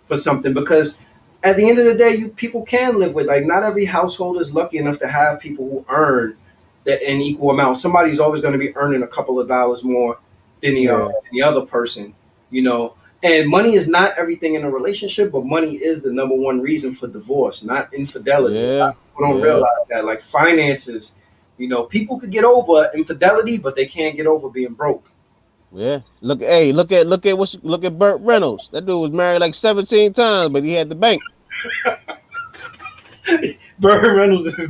for something, because at the end of the day, people can live with, like, not every household is lucky enough to have people who earn that an equal amount. Somebody's always going to be earning a couple of dollars more Yeah. than the other person, you know. And money is not everything in a relationship, but money is the number one reason for divorce, not infidelity. A lot Yeah. of people don't Yeah. realize that. Like finances, people could get over infidelity, but they can't get over being broke. Yeah. Look at Burt Reynolds. That dude was married like 17 times, but he had the bank. Burt Reynolds is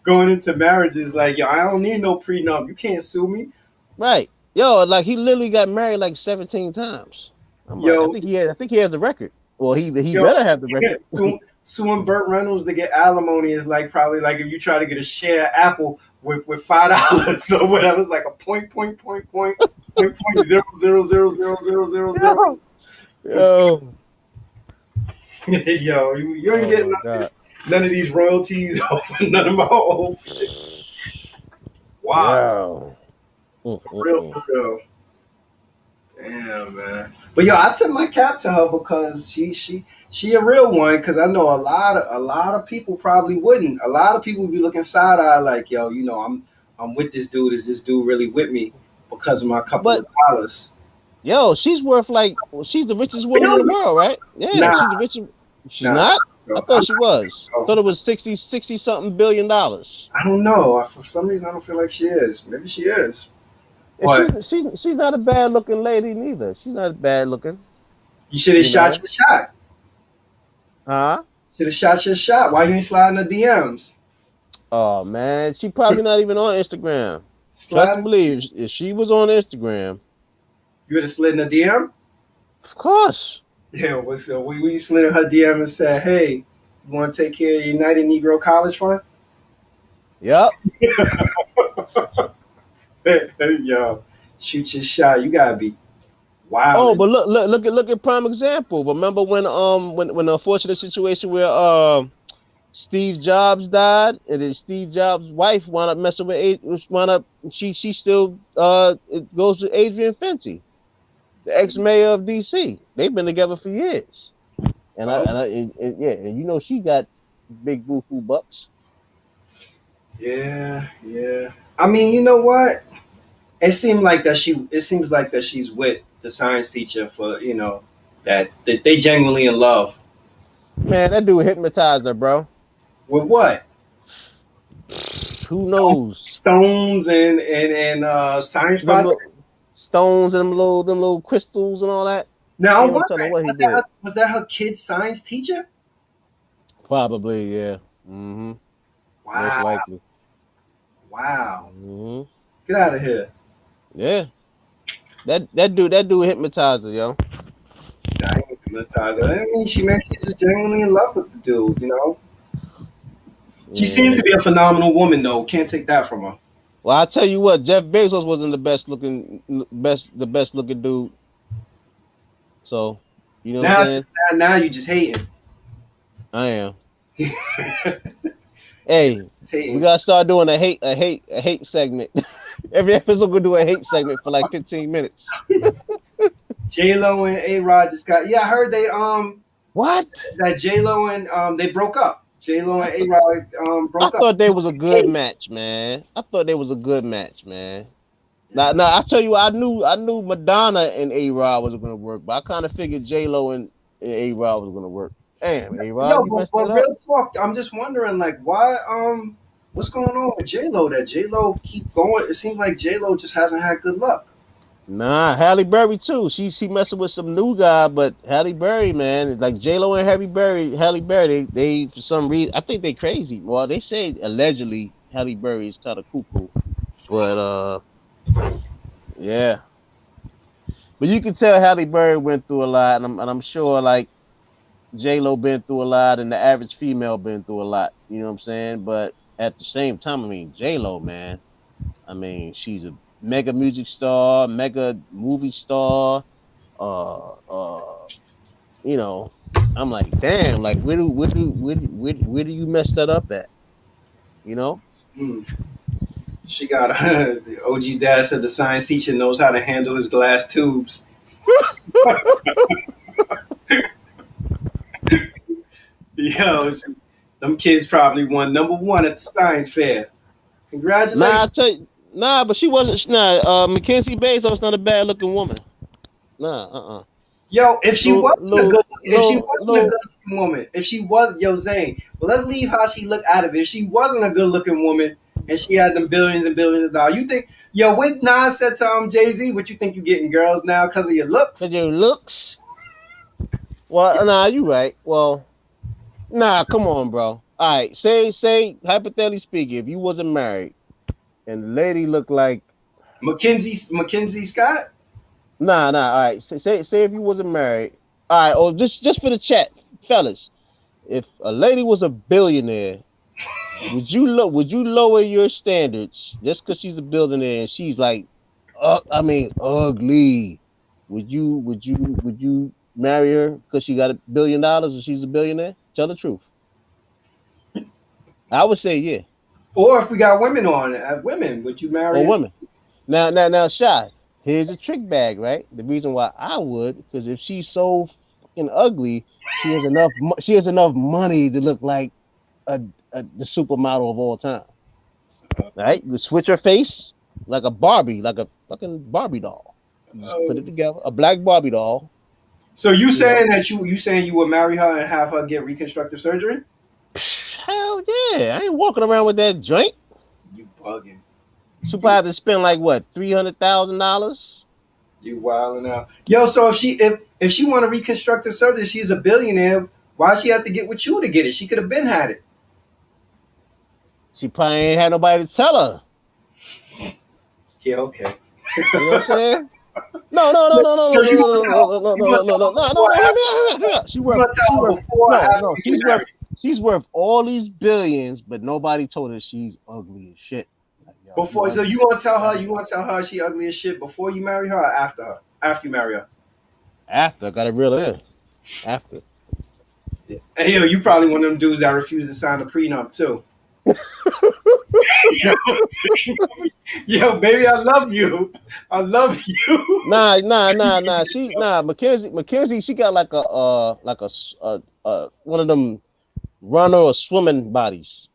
going into marriages like, yo, I don't need no prenup. You can't sue me. Right. Yo, like he literally got married like 17 times. I'm like, Yo, I think he has the record. Well, he yo, better have the record. suing Burt Reynolds to get alimony is like probably like if you try to get a share of Apple with $5 or whatever. It's like a point 0.0000000. Yo. Yo. Yo, you ain't Oh getting my God. none of these royalties off of none of my old flicks. Wow, Yo. for real, for real. Damn, man. But yo, I tip my cap to her because she a real one. Because I know a lot of people probably wouldn't. A lot of people would be looking side eye like, yo, I'm with this dude. Is this dude really with me because of my couple But of dollars? yo, she's worth she's the richest woman in the Really? world, right? Yeah, Nah, she's the richest. She's nah. not. I So thought she I think was. I so. thought it was 60 something billion dollars. I don't know. For some reason, I don't feel like she is. Maybe she is. And But she's not a bad looking lady neither. She's not bad looking, you should have you shot know. your shot. Huh? Should have shot your shot. Why you ain't sliding the DMs? Oh man, she probably not even on Instagram. Trust and Sliding. believe, if she was on Instagram, You would have slid in the DM. of course. Yeah, what's up? We slid in her DM and said, "Hey, you want to take care of United Negro College Fund?" Yep. Hey, yo, shoot your shot. You gotta be Oh, wilding. but look at prime example. Remember when the unfortunate situation where Steve Jobs died, and then Steve Jobs' wife wound up messing with wound up she still it goes to Adrian Fenty, the ex mayor of DC. They've been together for years, and I Oh, and I and yeah, and she got big buku bucks. yeah, yeah. I mean, you know what? It seems like that she's with the science teacher for that they genuinely in love. Man, that dude hypnotized her, bro. With what? Who knows? Stones and science Them projects. little stones and them little crystals and all that. Now I'm Ain't no telling wondering, what he did. was that her kid's science teacher? Probably, yeah. Mm-hmm. Most Wow, likely. wow. Mm-hmm. Get out of here. Yeah. That dude hypnotized her, yo. I ain't hypnotized her. I mean, she's just genuinely in love with the dude, you know? She seems Yeah. to be a phenomenal woman, though. Can't take that from her. Well, I tell you what, Jeff Bezos wasn't the best looking dude. So, you know what I'm Now, saying? just now, you just hating. I am. Hey, Just we hating. gotta start doing a hate segment. Every episode gonna do a hate segment for like 15 minutes. J Lo and A Rod just got. Yeah, I heard What? that J Lo and they broke up. J Lo I and A thought Rod I broke up. thought they was a good match, man. I thought they was a good match, man. Now I tell you, I knew Madonna and A Rod was gonna work, but I kind of figured J Lo and A Rod was gonna work. Damn, A Yo, Rod, you messed but that up. real talk, I'm just wondering, like, why what's going on with J Lo? That J Lo keep going. It seems like J Lo just hasn't had good luck. Nah, Halle Berry too. She messing with some new guy, but Halle Berry, man, like J Lo and Halle Berry, they for some reason I think they crazy. Well, they say allegedly Halle Berry is kind of cuckoo, but yeah. But you can tell Halle Berry went through a lot, and I'm sure like J Lo been through a lot, and the average female been through a lot. You know what I'm saying? But at the same time, I mean J Lo, man. I mean she's a mega music star, mega movie star. Uh, uh, you know, I'm like, damn, like where do you mess that up at? You know? Hmm. She got the OG dad said the science teacher knows how to handle his glass tubes. Yo, them kids probably won number one at the science fair. Nah, I Congratulations. tell you, nah, but she wasn't. Nah, Mackenzie Bezos not a bad looking woman. Nah, Yo, if she Low, wasn't a low, good, if she low, wasn't a low. good looking woman, if she was, yo, Zane, well, let's leave how she looked out of it. If she wasn't a good looking woman and she had them billions and billions of dollars, you think, yo, what Nas said to Jay Z, what you think you getting girls now because of your Cause looks? your looks. Well, nah, you right. Well, nah, come on, bro. All right, say, hypothetically speaking, if you wasn't married and the lady looked like, Mackenzie Scott? nah. All right, say if you wasn't married. All right, or just for the chat, fellas. If a lady was a billionaire, would you lower your standards just because she's a billionaire and she's like, I mean, ugly? Would you marry her because she got $1 billion and she's a billionaire? Tell the truth. I would say yeah. Or if we got women on, women, would you Or marry it? women. Now, shy. Here's a trick bag, right? The reason why I would, because if she's so fucking ugly, she has enough money to look like a, the supermodel of all time. Right? You switch her face like a Barbie, like a fucking Barbie doll. You just put Uh, it together, a black Barbie doll. so you You know, saying that you saying you would marry her and have her get reconstructive surgery? hell yeah! I ain't walking around with that joint. You bugging. She probably have to spend like what $300,000. You wilding out. Yo, so if she want a reconstructive surgery, she's a billionaire. Why she have to get with you to get it? She could have been had it. She probably ain't had nobody to tell her. Yeah, okay. You know what I'm saying? No, no, no, So, no, no, so no, you gonna no, tell no, no, you no, gonna no, no, tell no, her no, no, before or no, after no. you gonna tell her before or after you get married? She's worth all these billions, but nobody told her she's ugly as shit. Like, yo, you Before, so ugly. you gonna tell her she ugly as shit before you marry her or after her? After you marry her. After I got a real in. After. Hey, yo, you probably one of them dudes that refuse to sign a prenup too. Yo, yo, baby, I love you. I love you. Nah. Mackenzie, she got like one of them runner or swimming bodies.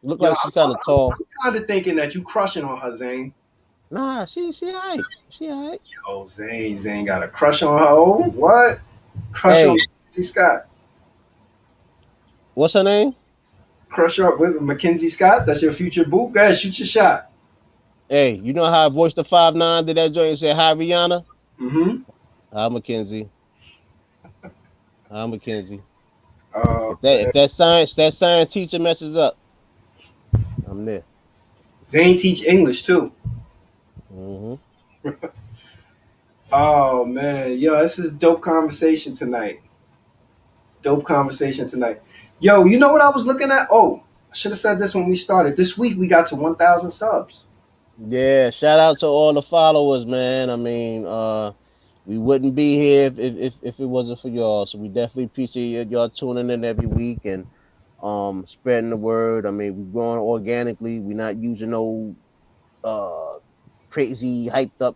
Look Yo, like she's kind of tall. I'm kind of thinking that you crushing on her, Zane. Nah, she alright. She alright. Yo, Zane got a crush on her. Oh, what? Crush on Hey, Mackenzie Scott. what's her name? Crush her up with Mackenzie Scott. That's your future boo. Go ahead, shoot your shot. Hey, you know how I voiced the 5'9" to that joint and said hi Rihanna? Mm-hmm. Hi Mackenzie. Mackenzie. Oh If man, that science teacher messes up, I'm there. Zane teach English too. Hmm. Oh man, yo, this is dope conversation tonight. Dope conversation tonight. Yo, you know what I was looking at? Oh, I should have said this when we started. This week we got to 1,000 subs. Yeah, shout out to all the followers, man. I mean, we wouldn't be here if it wasn't for y'all. So we definitely appreciate y'all tuning in every week and spreading the word. I mean, we're growing organically. We're not using no uh crazy hyped up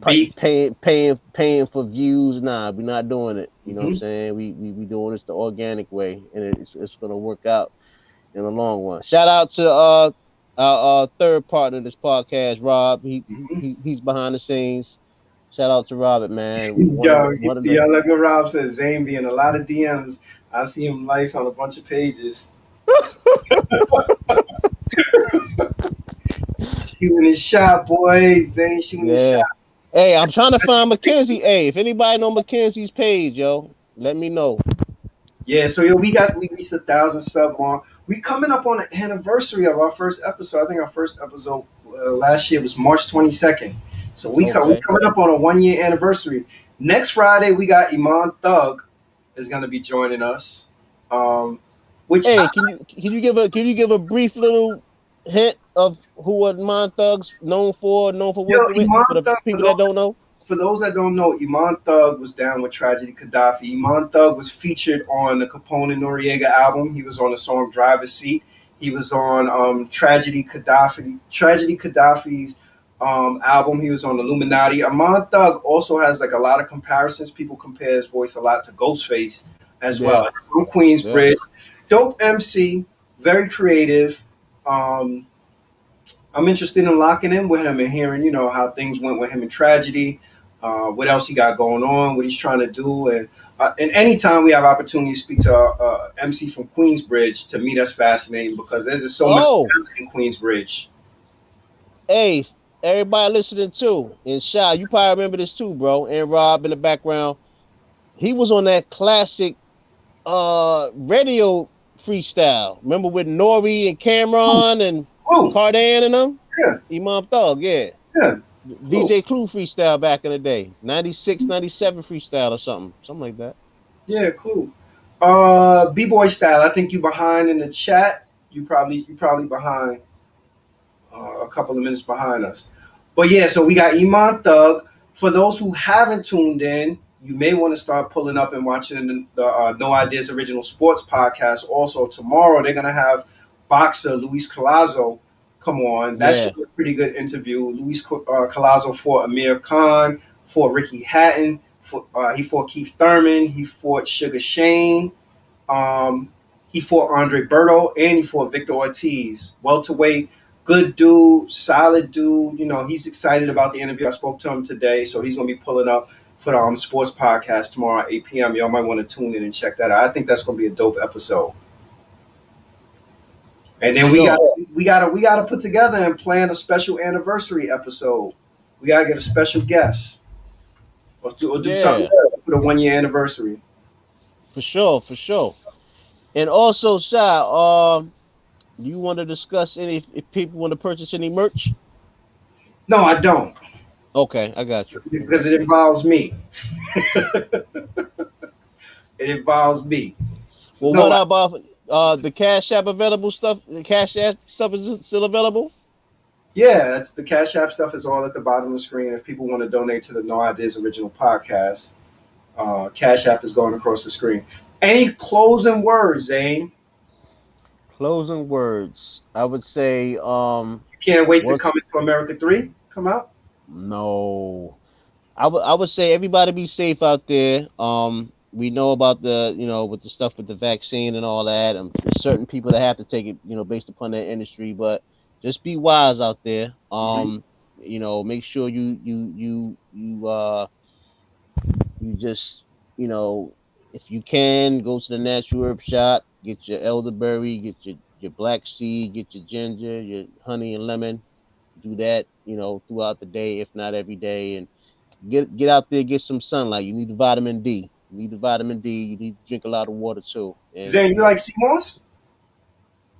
Beef. paying for views. Nah, we're not doing it. You know what I'm Hmm. saying? We doing this the organic way, and it's gonna work out in the long run. Shout out to our third partner in this podcast, Rob. He's behind the scenes. Shout out to Robert, man. Yo, you One of see, the I look at Rob says Zane be in a lot of DMs. I see him likes on a bunch of pages. Shooting his shot, boys. Zane shooting his shot. yeah. Hey, I'm trying to find Mackenzie. Hey, if anybody know Mackenzie's page, yo, let me know. Yeah, so yo, we reached 1,000 sub mark. We coming up on the anniversary of our first episode. I think our first episode last year was March 22nd. So we Okay. coming up on a 1 year anniversary. Next Friday we got Iman Thug is gonna be joining us. Um, which I, Hey, can you give a brief little hint of who what Mon Thugs known for yo working with Iman for the Thug people that don't know? for those that don't know, Iman Thug was down with Tragedy Gaddafi. Iman Thug was featured on the Capone and Noriega album. He was on the song Driver's Seat. He was on Tragedy Gaddafi's album. He was on Illuminati. Iman Thug also has like a lot of comparisons. People compare his voice a lot to Ghostface as Yeah, well. From yeah. Queensbridge. Dope MC, very creative. Um, I'm interested in locking in with him and hearing, how things went with him in Tragedy, what else he got going on, what he's trying to do, and anytime we have opportunity to speak to MC from Queensbridge, to me that's fascinating because there's just so much Oh, talent in Queensbridge. hey, everybody listening too. And Shy, you probably remember this too, bro. And Rob in the background. He was on that classic radio freestyle. Remember with Nori and Cameron and Oh, Cardan and them? yeah, Imam Thug, yeah. yeah, cool. DJ Clue freestyle back in the day. 96, 97 freestyle or something. Something like that. Yeah, cool. B-boy style. I think you behind in the chat. You probably behind a couple of minutes behind us. But yeah, so we got Iman Thug. For those who haven't tuned in, you may want to start pulling up and watching the No Ideas Original Sports podcast. Also, tomorrow they're going to have boxer Luis Collazo come on. That Yeah. should be a pretty good interview. Luis Collazo fought Amir Khan, fought Ricky Hatton, he fought Keith Thurman, he fought Sugar Shane. Um, he fought Andre Berto and he fought Victor Ortiz. Welterweight, good dude, solid dude. He's excited about the interview. I spoke to him today, so he's going to be pulling up for the sports podcast tomorrow at 8 p.m. Y'all might want to tune in and check that out. I think that's going to be a dope episode. And For then we got sure. we got to put together and plan a special anniversary episode. We got to get a special guest. We'll do something Yeah. for the 1 year anniversary. For sure. For sure. And also, Shy, you want to discuss any if people want to purchase any merch? No, I don't, Okay, I got you. I because got it you. involves me. It involves me. So Well, no, what about the Cash App available stuff? The Cash App stuff is still available? yeah, it's the Cash App stuff is all at the bottom of the screen. If people want to donate to the No Ideas Original podcast, Cash App is going across the screen. Any closing words, Zane? Closing words. I would say You can't wait to once come into America 3 come out. no. I would say everybody be safe out there. We know about the with the stuff with the vaccine and all that. There's certain people that have to take it based upon their industry, but just be wise out there. Mm-hmm. Make sure you just if you can go to the natural herb shop, get your elderberry, get your black seed, get your ginger, your honey and lemon. Do that throughout the day, if not every day, and get out there, get some sunlight. You need vitamin D. You need the vitamin D. You need to drink a lot of water too. And Zane, you like sea moss?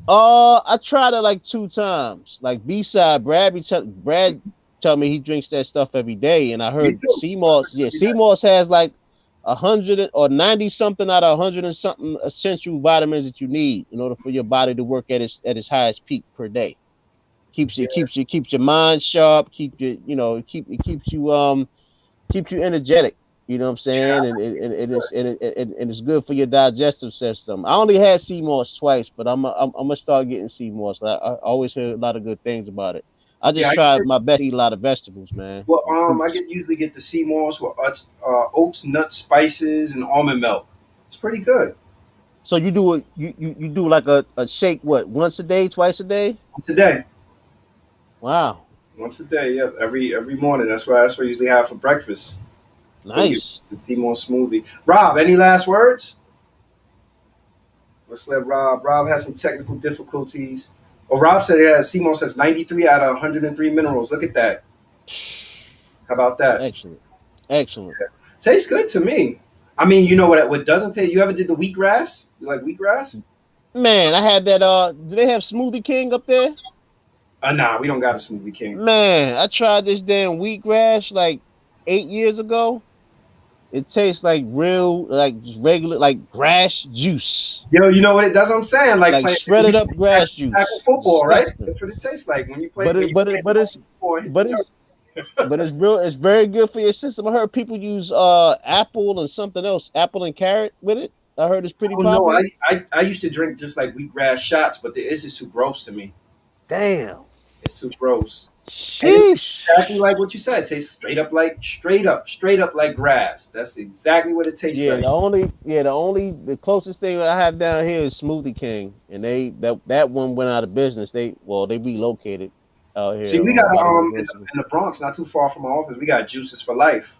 I tried it like 2 times. Like B-side, Brad tell me he drinks that stuff every day, and I Me heard too. sea moss. Yeah, sea moss has like 190 something out of 100 and something essential vitamins that you need in order for your body to work at its highest peak per day. Keeps your mind sharp. Keeps you energetic. You know what I'm saying? And it's good for your digestive system. I only had sea moss twice, but I'm gonna start getting sea moss. I always heard a lot of good things about it. I Yeah, just tried my best to eat a lot of vegetables, man, well, and I fruits. usually get the sea moss with oats, nuts, spices, and almond milk. It's pretty good. So you do like a shake what, once a day, twice a day? Once a day. Wow, Once a day, yeah. Every morning. That's what I usually have for breakfast. Go get nice. the sea moss smoothie. Rob, any last words? Let's let Rob. Rob has some technical difficulties. Oh, Rob said sea moss has 93 out of 103 minerals. Look at that. How about that? Excellent, excellent. Tastes good to me. I mean, you know what doesn't taste? You ever did the wheatgrass? You like wheatgrass? Man, I had that. Do they have Smoothie King up there? Nah, we don't got a smoothie king. Man, I tried this damn wheatgrass like 8 years ago. It tastes like real, like just regular, like grass juice, Yo, you know what it does? What I'm saying, like like playing when shredded you up grass tackle juice. football, right? Disgusting. That's what it tastes like when you play But when it, you but play it, but it's, football. Hit the but it's, but it's real. It's very good for your system. I heard people use apple and something else, apple and carrot with it. I heard it's pretty Oh no, popular. I used to drink just like wheatgrass shots, but it's just too gross to me. Damn. It's too gross. And it's exactly Sheesh. like what you said. It tastes straight up like grass. That's exactly what it tastes Yeah, like. the closest thing I have down here is Smoothie King, and that one went out of business. They relocated out See, here we got by the in university. the Bronx, not too far from my office. We got Juices for Life.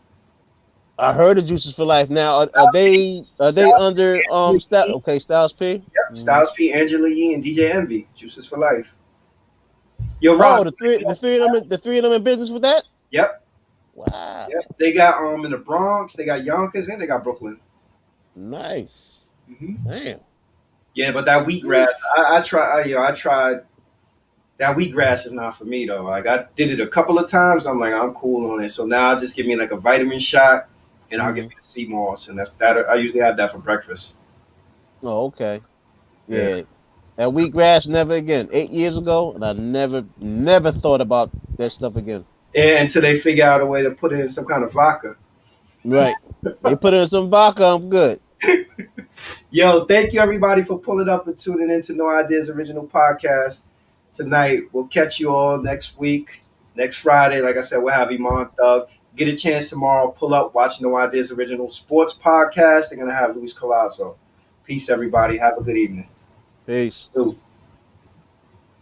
I heard of Juices for Life. Now, Styles P, are they Styles under P, Okay, Styles P? yep, Mhm. Styles P, Angela Yee, and DJ Envy. Juices for Life. Yo, Rob. Oh, the three of them in business with that? Yep, Wow, yep. They got in the Bronx. They got Yonkers and they got Brooklyn. nice. Hmm. Damn. Yeah, but that wheatgrass, Sheesh. I tried. That wheatgrass is not for me though. Like I did it a couple of times. I'm like, I'm cool on it. So now just give me like a vitamin shot, and I'll get Hmm. me the sea moss, and that's that. I usually have that for breakfast. Oh, okay. Yeah. Yeah. That wheatgrass, never again. 8 years ago, and I never thought about that stuff again. And until they figure out a way to put it in some kind of vodka. Right. They put in some vodka, I'm good. Yo, thank you everybody for pulling up and tuning into No Ideas Original Podcast tonight. We'll catch you all next week, next Friday. Like I said, we'll have Iman Thug. Get a chance tomorrow, pull up, watch No Ideas Original Sports Podcast. They're gonna have Luis Colazzo. Peace, everybody. Have a good evening. Peace. Ooh.